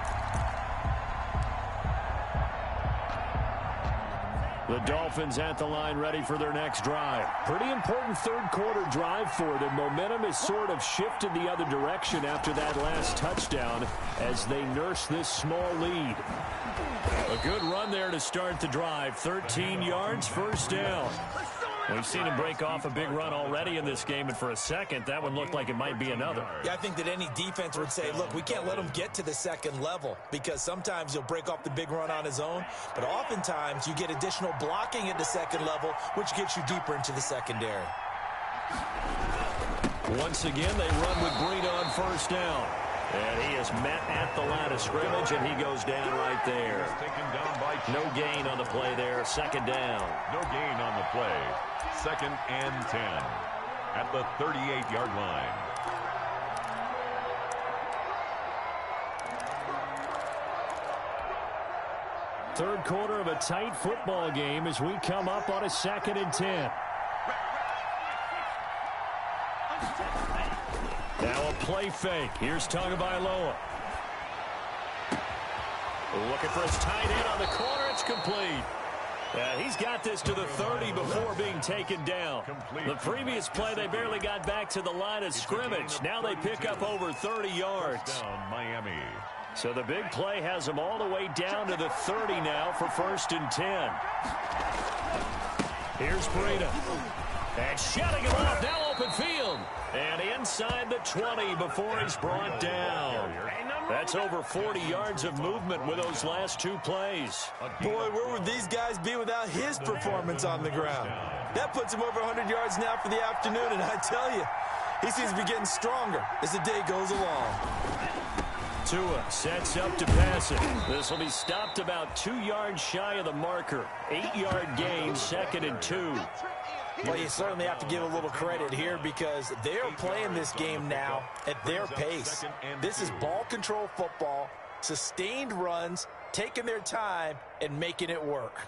The Dolphins at the line ready for their next drive. Pretty important 3rd quarter drive for them. Momentum has sort of shifted the other direction after that last touchdown as they nurse this small lead. A good run there to start the drive. 13 yards, 1st down. We've seen him break off a big run already in this game, and for a second, that one looked like it might be another. Yeah, I think that any defense would say, look, we can't let him get to the 2nd level because sometimes he'll break off the big run on his own, but oftentimes you get additional blocking at the 2nd level, which gets you deeper into the secondary. Once again, they run with Green on 1st down. And he is met at the line of scrimmage, and he goes down right there. No gain on the play there. 2nd down. No gain on the play. 2nd and 10 at the 38-yard line. Third quarter of a tight football game as we come up on a 2nd and 10. Now a play fake. Here's Tagovailoa. Looking for his tight end on the corner. It's complete. He's got this to the 30 before being taken down. The previous play, they barely got back to the line of scrimmage. Now they pick up over 30 yards. Down Miami. So the big play has them all the way down to the 30 now for 1st and 10. Here's Breida. And shutting him off, now open field. And inside the 20 before he's brought down. That's over 40 yards of movement with those last two plays. Boy, where would these guys be without his performance on the ground? That puts him over 100 yards now for the afternoon, and I tell you, he seems to be getting stronger as the day goes along. Tua sets up to pass it. This will be stopped about 2 yards shy of the marker. 8-yard gain, 2nd and 2. Well, you certainly have to give a little credit here because they are playing this game now at their pace. This is ball control football, sustained runs, taking their time, and making it work.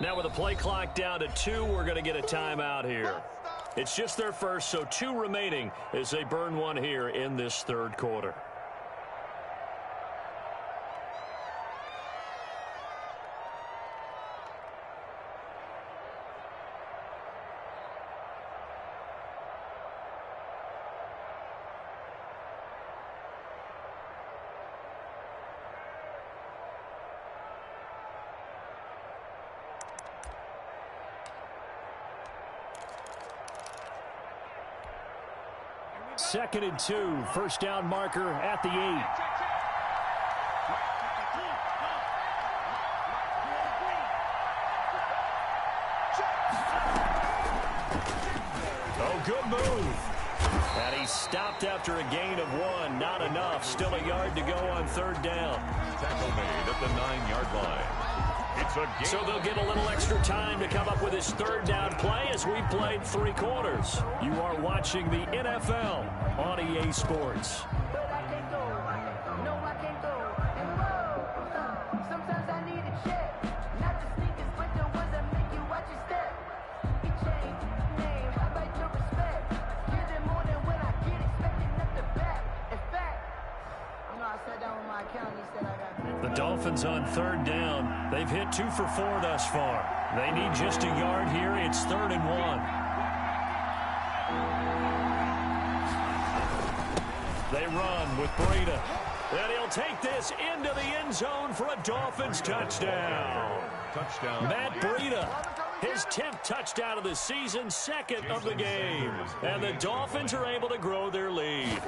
Now with the play clock down to 2, we're going to get a timeout here. It's just their first, so 2 remaining as they burn one here in this third quarter. Second and 2, first down marker at the 8. Oh, good move. And he stopped after a gain of 1. Not enough. Still a yard to go on third down. Tackle made at the 9-yard line. It's a game. So they'll get a little extra time to come up with his third down play as we played 3 quarters. You are watching the NFL on EA Sports. Sometimes I need a check, not the sneakers, but the ones that make you watch your step. He changed name, how about your respect? Give them more than when I get expecting up the back. In fact, I sat down with my accountant, he said I got. The Dolphins on third down. They've hit 2 for 4 thus far. They need just a yard here. It's 3rd and 1. They run with Breida. And he'll take this into the end zone for a Dolphins touchdown. Matt Breida, his 10th touchdown of the season, 2nd of the game. And the Dolphins are able to grow their lead.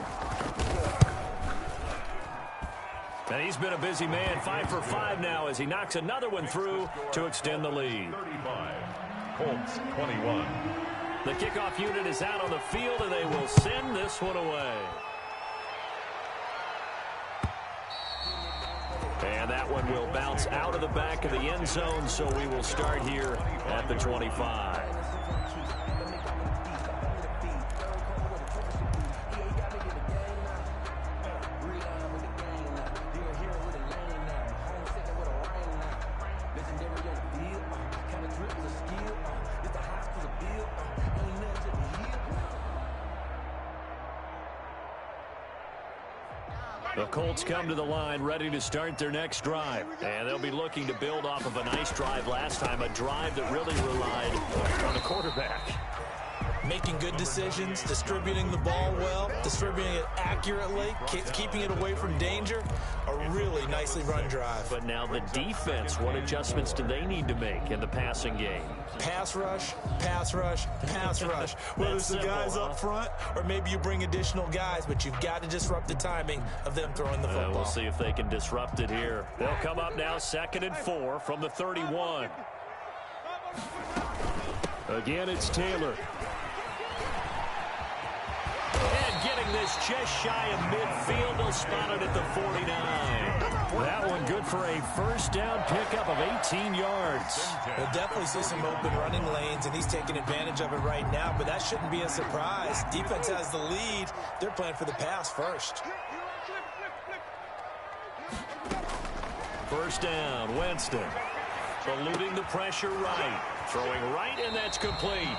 And he's been a busy man, 5 for 5 now as he knocks another one through to extend the lead. 35, Colts 21. The kickoff unit is out on the field, and they will send this one away. And that one will bounce out of the back of the end zone, so we will start here at the 25. The Colts come to the line ready to start their next drive. And they'll be looking to build off of a nice drive last time, a drive that really relied on the quarterback. Making good decisions, distributing the ball well, distributing it accurately, keeping it away from danger. A really nicely run drive. But now the defense, what adjustments do they need to make in the passing game? Pass rush, pass rush, pass rush. Whether it's the guys up front or maybe you bring additional guys, but you've got to disrupt the timing of them throwing the football. We'll see if they can disrupt it here. They'll come up now 2nd and 4 from the 31. Again, it's Taylor. And getting this just shy of midfield, they'll spot it at the 49. That one good for a first down pickup of 18 yards. We'll definitely see some open running lanes, and he's taking advantage of it right now, but that shouldn't be a surprise. Defense has the lead. They're playing for the pass first. First down, Winston. Eluding the pressure right. Throwing right, and that's complete.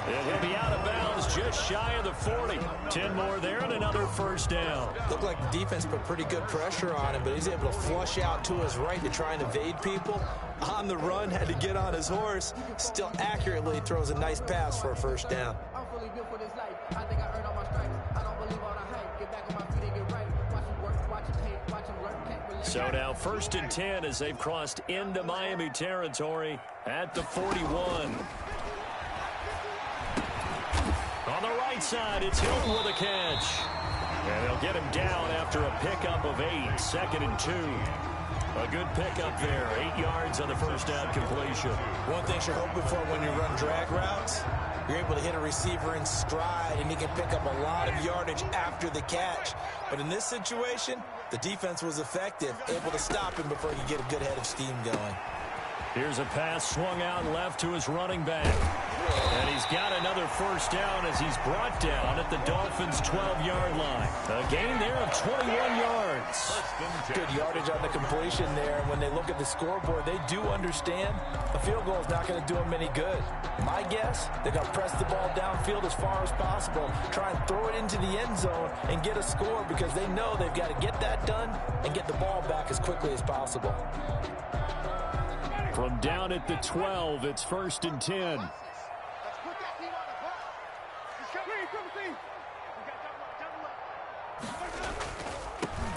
And he'll be out of bounds runs just shy of the 40. 10 more there and another first down. Looked like the defense put pretty good pressure on him, but he's able to flush out to his right to try and evade people. On the run, had to get on his horse. Still accurately throws a nice pass for a first down. I'm fully built for this life. I think I earned all my stripes. I don't believe all the hype. Get back on my feet and get right. Watch him work, watch him hate, watch him learn. Can't relate. So now 1st and 10 as they've crossed into Miami territory at the 41. On the right side, it's Hilton with a catch. And they'll get him down after a pickup of 8, 2nd and 2. A good pickup there, 8 yards on the first down completion. One thing you're hoping for when you run drag routes, you're able to hit a receiver in stride, and he can pick up a lot of yardage after the catch. But in this situation, the defense was effective, able to stop him before he could get a good head of steam going. Here's a pass swung out left to his running back. And he's got another first down as he's brought down at the Dolphins' 12-yard line. A gain there of 21 yards. Good yardage on the completion there. When they look at the scoreboard, they do understand a field goal is not going to do them any good. My guess, they're going to press the ball downfield as far as possible, try and throw it into the end zone and get a score because they know they've got to get that done and get the ball back as quickly as possible. From down at the 12, it's 1st and 10.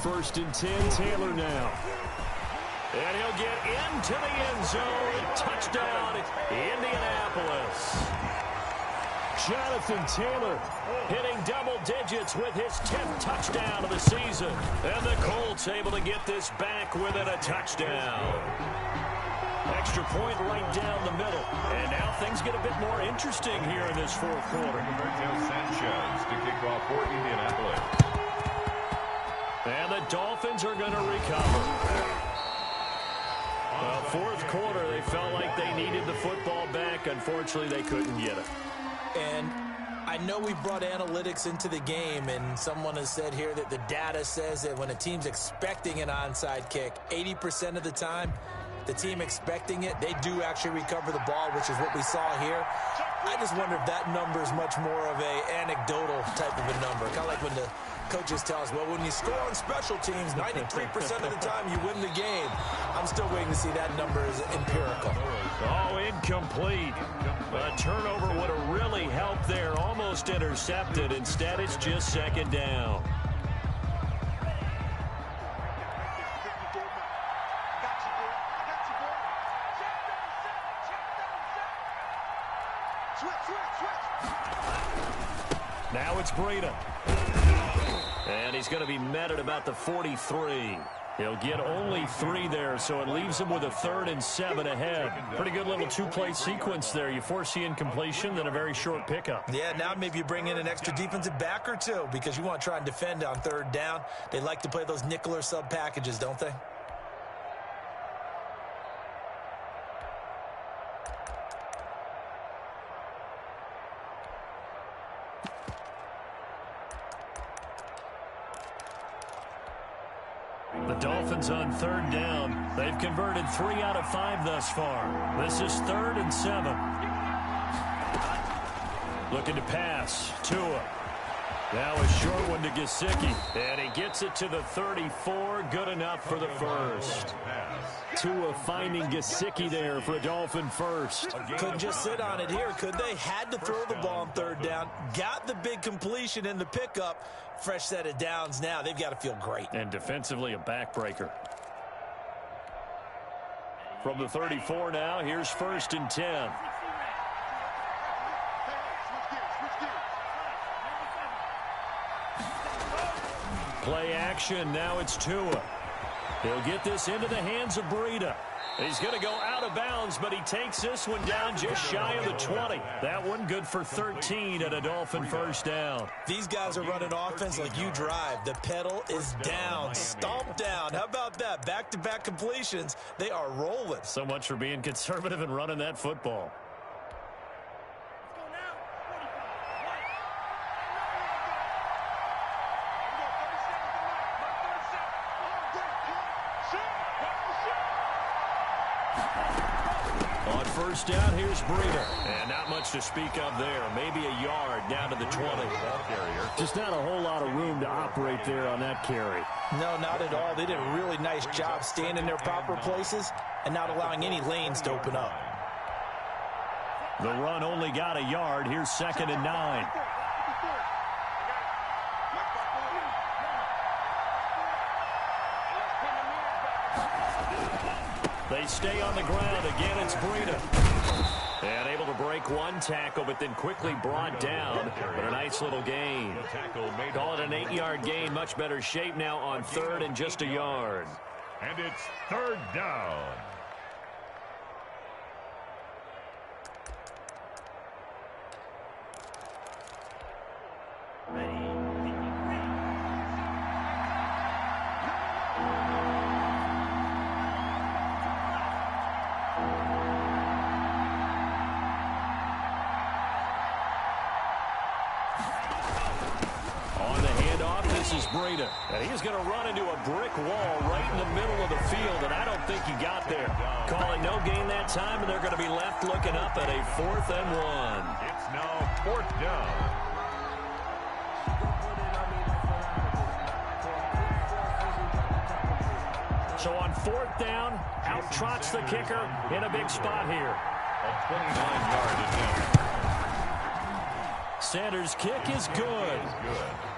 First and 10, Taylor now. And he'll get into the end zone. Touchdown, Indianapolis. Jonathan Taylor hitting double digits with his 10th touchdown of the season. And the Colts able to get this back within a touchdown. Extra point right down the middle. And now things get a bit more interesting here in this fourth quarter. Sanchez to kick off for Indianapolis. And the Dolphins are going to recover. Well, fourth quarter, they felt like they needed the football back. Unfortunately, they couldn't get it. And I know we brought analytics into the game, and someone has said here that the data says that when a team's expecting an onside kick, 80% of the time, the team expecting it, they do actually recover the ball, which is what we saw here. I just wonder if that number is much more of a anecdotal type of a number. Kind of like when the coaches tell us, well, when you score on special teams, 93% of the time you win the game. I'm still waiting to see that number is empirical. Oh, incomplete. A turnover would have really helped there. Almost intercepted. Instead, it's just 2nd down. Now it's Breida. And he's going to be met at about the 43. He'll get only 3 there, so it leaves him with a 3rd and 7 ahead. Pretty good little 2-play sequence there. You foresee incompletion, then a very short pickup. Yeah, now maybe you bring in an extra defensive back or two because you want to try and defend on 3rd down. They like to play those nickel or sub packages, don't they? The Dolphins on 3rd down. They've converted 3 out of 5 thus far. This is 3rd and 7. Looking to pass. Tua. Now a short one to Gesicki. And he gets it to the 34. Good enough for the first. Tua finding Gesicki there for a Dolphin first. Couldn't just sit on it here, could they? Had to throw the ball on 3rd down. Got the big completion in the pickup. Fresh set of downs now. They've got to feel great. And defensively a backbreaker. From the 34 now, here's 1st and 10. Play action. Now it's Tua. He'll get this into the hands of Breida. He's going to go out of bounds, but he takes this one down just shy of the 20. That one good for 13 and a Dolphin first down. These guys are running offense like you drive. The pedal is down, stomped down. How about that? Back-to-back completions. They are rolling. So much for being conservative and running that football. On first down, here's Breida. And not much to speak of there. Maybe a yard down to the 20. Just not a whole lot of room to operate there on that carry. No, not at all. They did a really nice job staying in their proper places and not allowing any lanes to open up. The run only got a yard. Here's 2nd and 9. They stay on the ground. Again, it's Breida. And able to break one tackle, but then quickly brought down. But a nice little gain. Call it an 8-yard gain. Much better shape now on 3rd and just a yard. And it's 3rd down. This is Breida, and he's going to run into a brick wall right in the middle of the field, and I don't think he got there. Calling no gain that time, and they're going to be left looking up at a 4th and 1. It's now 4th down. So on 4th down, out trots the kicker in a big spot here. A 29-yard attempt. Sanders' kick is good.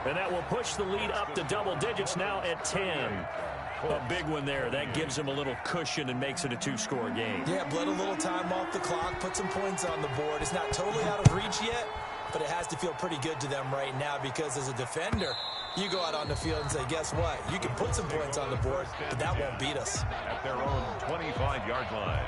And that will push the lead up to double digits now at 10. A big one there. That gives him a little cushion and makes it a 2-score game. Yeah, bled a little time off the clock, put some points on the board. It's not totally out of reach yet, but it has to feel pretty good to them right now because as a defender, you go out on the field and say, guess what? You can put some points on the board, but that won't beat us. At their own 25-yard line.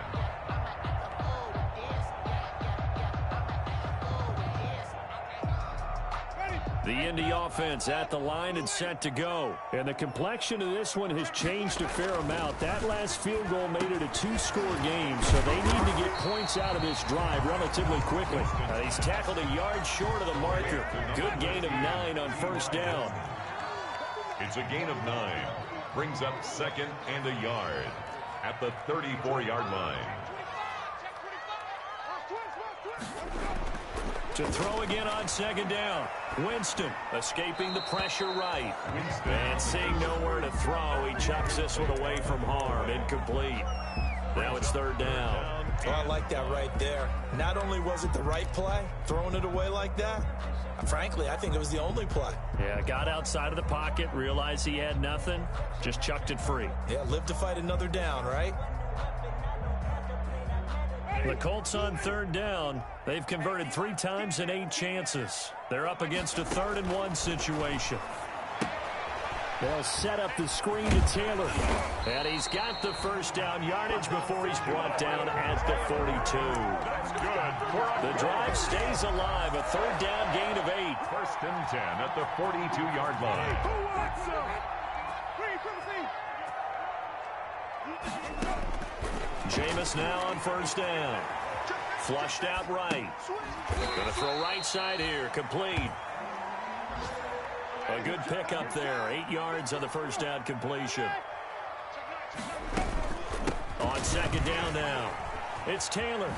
The Indy offense at the line and set to go. And the complexion of this one has changed a fair amount. That last field goal made it a 2-score game, so they need to get points out of this drive relatively quickly. He's tackled a yard short of the marker. Good gain of 9 on 1st down. It's a gain of 9. Brings up 2nd and a yard at the 34-yard line. To throw again on 2nd down. Winston escaping the pressure right. And seeing nowhere to throw, he chucks this one away from harm. Incomplete. Now it's 3rd down. Oh, I like that right there. Not only was it the right play, throwing it away like that, frankly, I think it was the only play. Yeah, got outside of the pocket, realized he had nothing, just chucked it free. Yeah, live to fight another down, right? The Colts on 3rd down. They've converted 3 times in 8 chances. They're up against a 3rd and 1 situation. They'll set up the screen to Taylor. And he's got the 1st down yardage before he's brought down at the 42. That's good. The drive stays alive. A 3rd down gain of 8. 1st and 10 at the 42-yard line. Who wants some? Green, Jameis now on 1st down. Flushed out right. Going to throw right side here. Complete. A good pickup there. 8 yards on the 1st down completion. On 2nd down now. It's Taylor.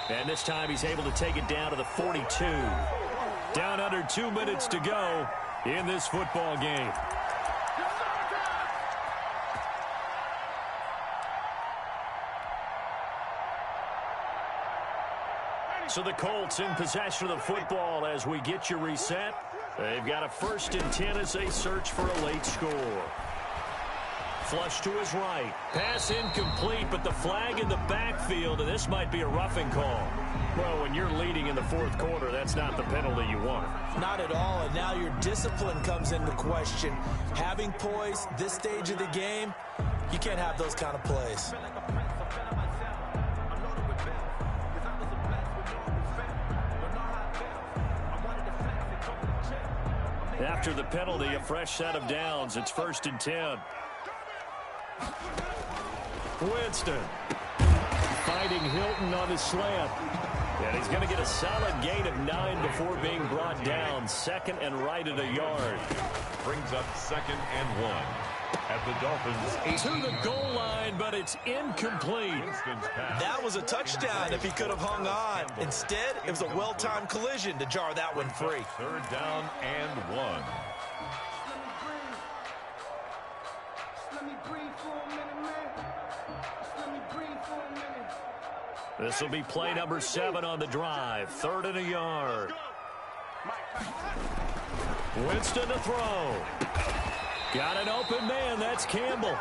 And this time he's able to take it down to the 42. Down under 2 minutes to go in this football game. So the Colts in possession of the football as we get you reset. They've got a 1st and 10 as they search for a late score. Flush to his right. Pass incomplete, but the flag in the backfield, and this might be a roughing call. Well, when you're leading in the 4th quarter, that's not the penalty you want. Not at all, and now your discipline comes into question. Having poise this stage of the game, you can't have those kind of plays. After the penalty, a fresh set of downs. It's 1st and 10. Winston fighting Hilton on his slant. And he's going to get a solid gain of 9 before being brought down. 2nd and right at a yard. Brings up 2nd and 1. At the Dolphins' To the goal line, but it's incomplete. That was a touchdown if he could have hung on. Instead, it was a well-timed collision to jar that one free. Third down and 1. This will be play number 7 on the drive. 3rd and a yard. Winston to throw. Got an open man. That's Campbell.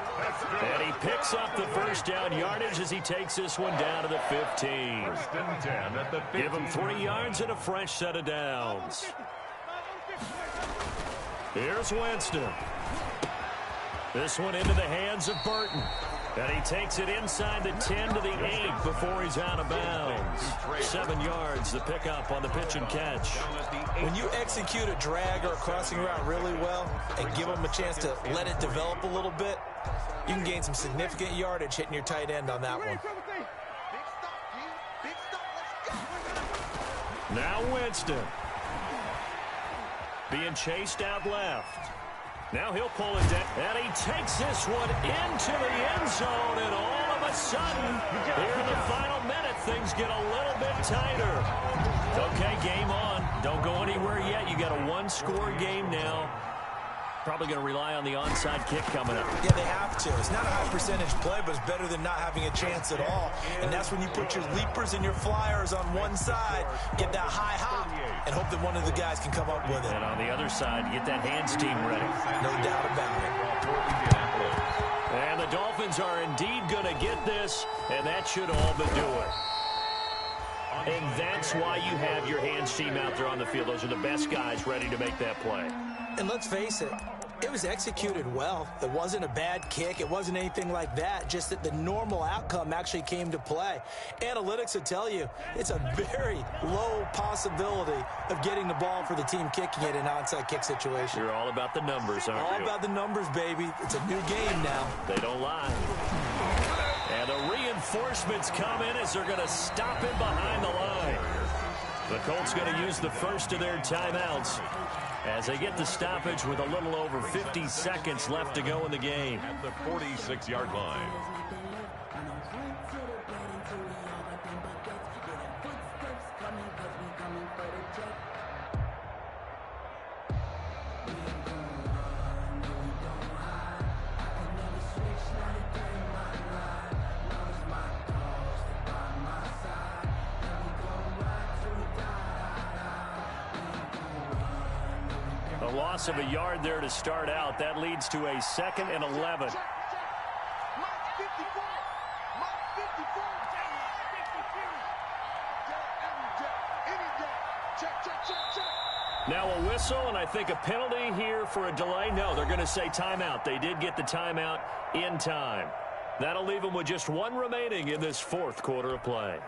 And he picks up the first down yardage as he takes this one down to the 15. First and 10 at the 15. Give him 3 yards and a fresh set of downs. Here's Winston. This one into the hands of Burton. And he takes it inside the 10 to the 8 before he's out of bounds. 7 yards, the pickup on the pitch and catch. When you execute a drag or a crossing route really well and give them a chance to let it develop a little bit, you can gain some significant yardage hitting your tight end on that one. Now Winston. Being chased out left. Now he'll pull it down, and he takes this one into the end zone, and all of a sudden, here in the final minute, things get a little bit tighter. Okay, game on. Don't go anywhere yet. You got a 1-score game now. Probably going to rely on the onside kick coming up. Yeah, they have to. It's not a high percentage play, but it's better than not having a chance at all. And that's when you put your leapers and your flyers on one side, get that high hop, and hope that one of the guys can come up with it. And on the other side, get that hands team ready. No doubt about it. And the Dolphins are indeed going to get this, and that should all but do it. And that's why you have your hands team out there on the field. Those are the best guys ready to make that play. And let's face it, it was executed well. It wasn't a bad kick. It wasn't anything like that. Just that the normal outcome actually came to play. Analytics will tell you it's a very low possibility of getting the ball for the team kicking it in an onside kick situation. You're all about the numbers, aren't you? All about the numbers, baby. It's a new game now. They don't lie. And the reinforcements come in as they're going to stop him behind the line. The Colts going to use the first of their timeouts as they get the stoppage with a little over 50 seconds left to go in the game. At the 46-yard line. A loss of a yard there to start out. That leads to a 2nd and 11. Now a whistle, and I think a penalty here for a delay. No, they're going to say timeout. They did get the timeout in time. That'll leave them with just 1 remaining in this 4th quarter of play.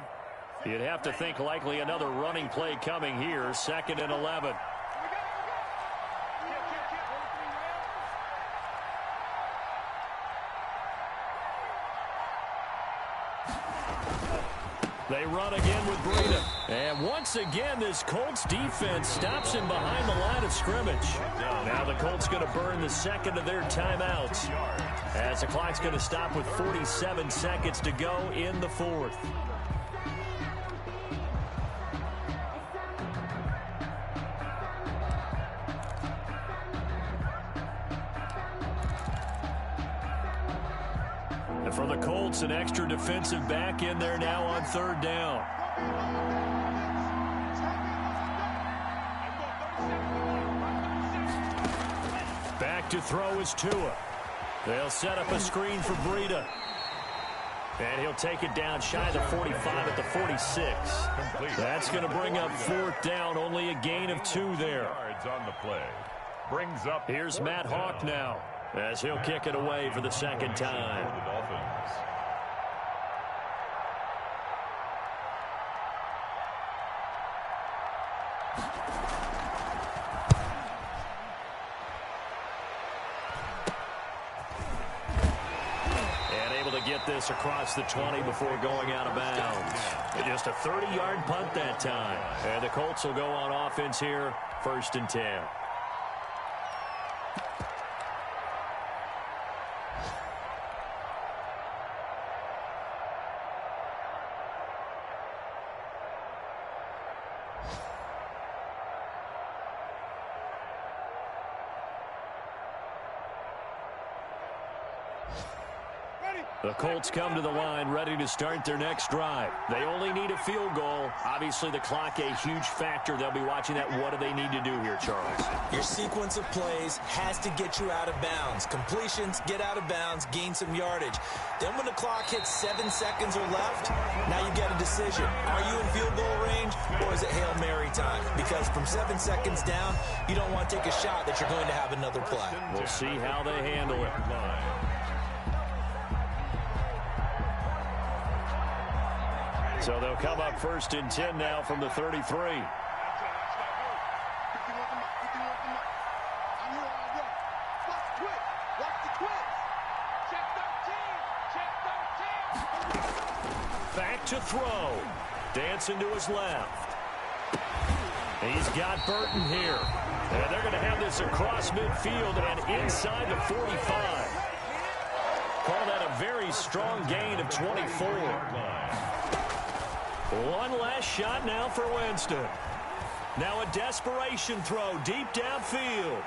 You'd have to think likely another running play coming here. 2nd and 11. They run again with Breida. And once again, this Colts defense stops him behind the line of scrimmage. Now the Colts going to burn the 2nd of their timeouts as the clock's going to stop with 47 seconds to go in the 4th. For the Colts, an extra defensive back in there now on 3rd down. Back to throw is Tua. They'll set up a screen for Breida. And he'll take it down shy of the 45 at the 46. That's going to bring up 4th down, only a gain of 2 there. Yards on the play. Brings up. Here's Matt Hawk now, as he'll kick it away for the 2nd time. For the Dolphins. And able to get this across the 20 before going out of bounds. And just a 30-yard punt that time. And the Colts will go on offense here, 1st and 10. The Colts come to the line ready to start their next drive. They only need a field goal. Obviously, the clock a huge factor. They'll be watching that. What do they need to do here, Charles? Your sequence of plays has to get you out of bounds. Completions, get out of bounds, gain some yardage. Then when the clock hits 7 seconds or left, now you get a decision. Are you in field goal range or is it Hail Mary time? Because from 7 seconds down, you don't want to take a shot that you're going to have another play. We'll see how they handle it. So they'll come up 1st and 10 now from the 33. Back to throw. Dancing to his left. He's got Burton here. And they're going to have this across midfield and inside the 45. Call that a very strong gain of 24. One last shot now for Winston. Now a desperation throw deep downfield.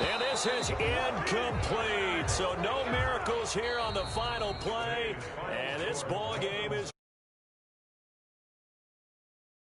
And this is incomplete. So no miracles here on the final play. And this ball game is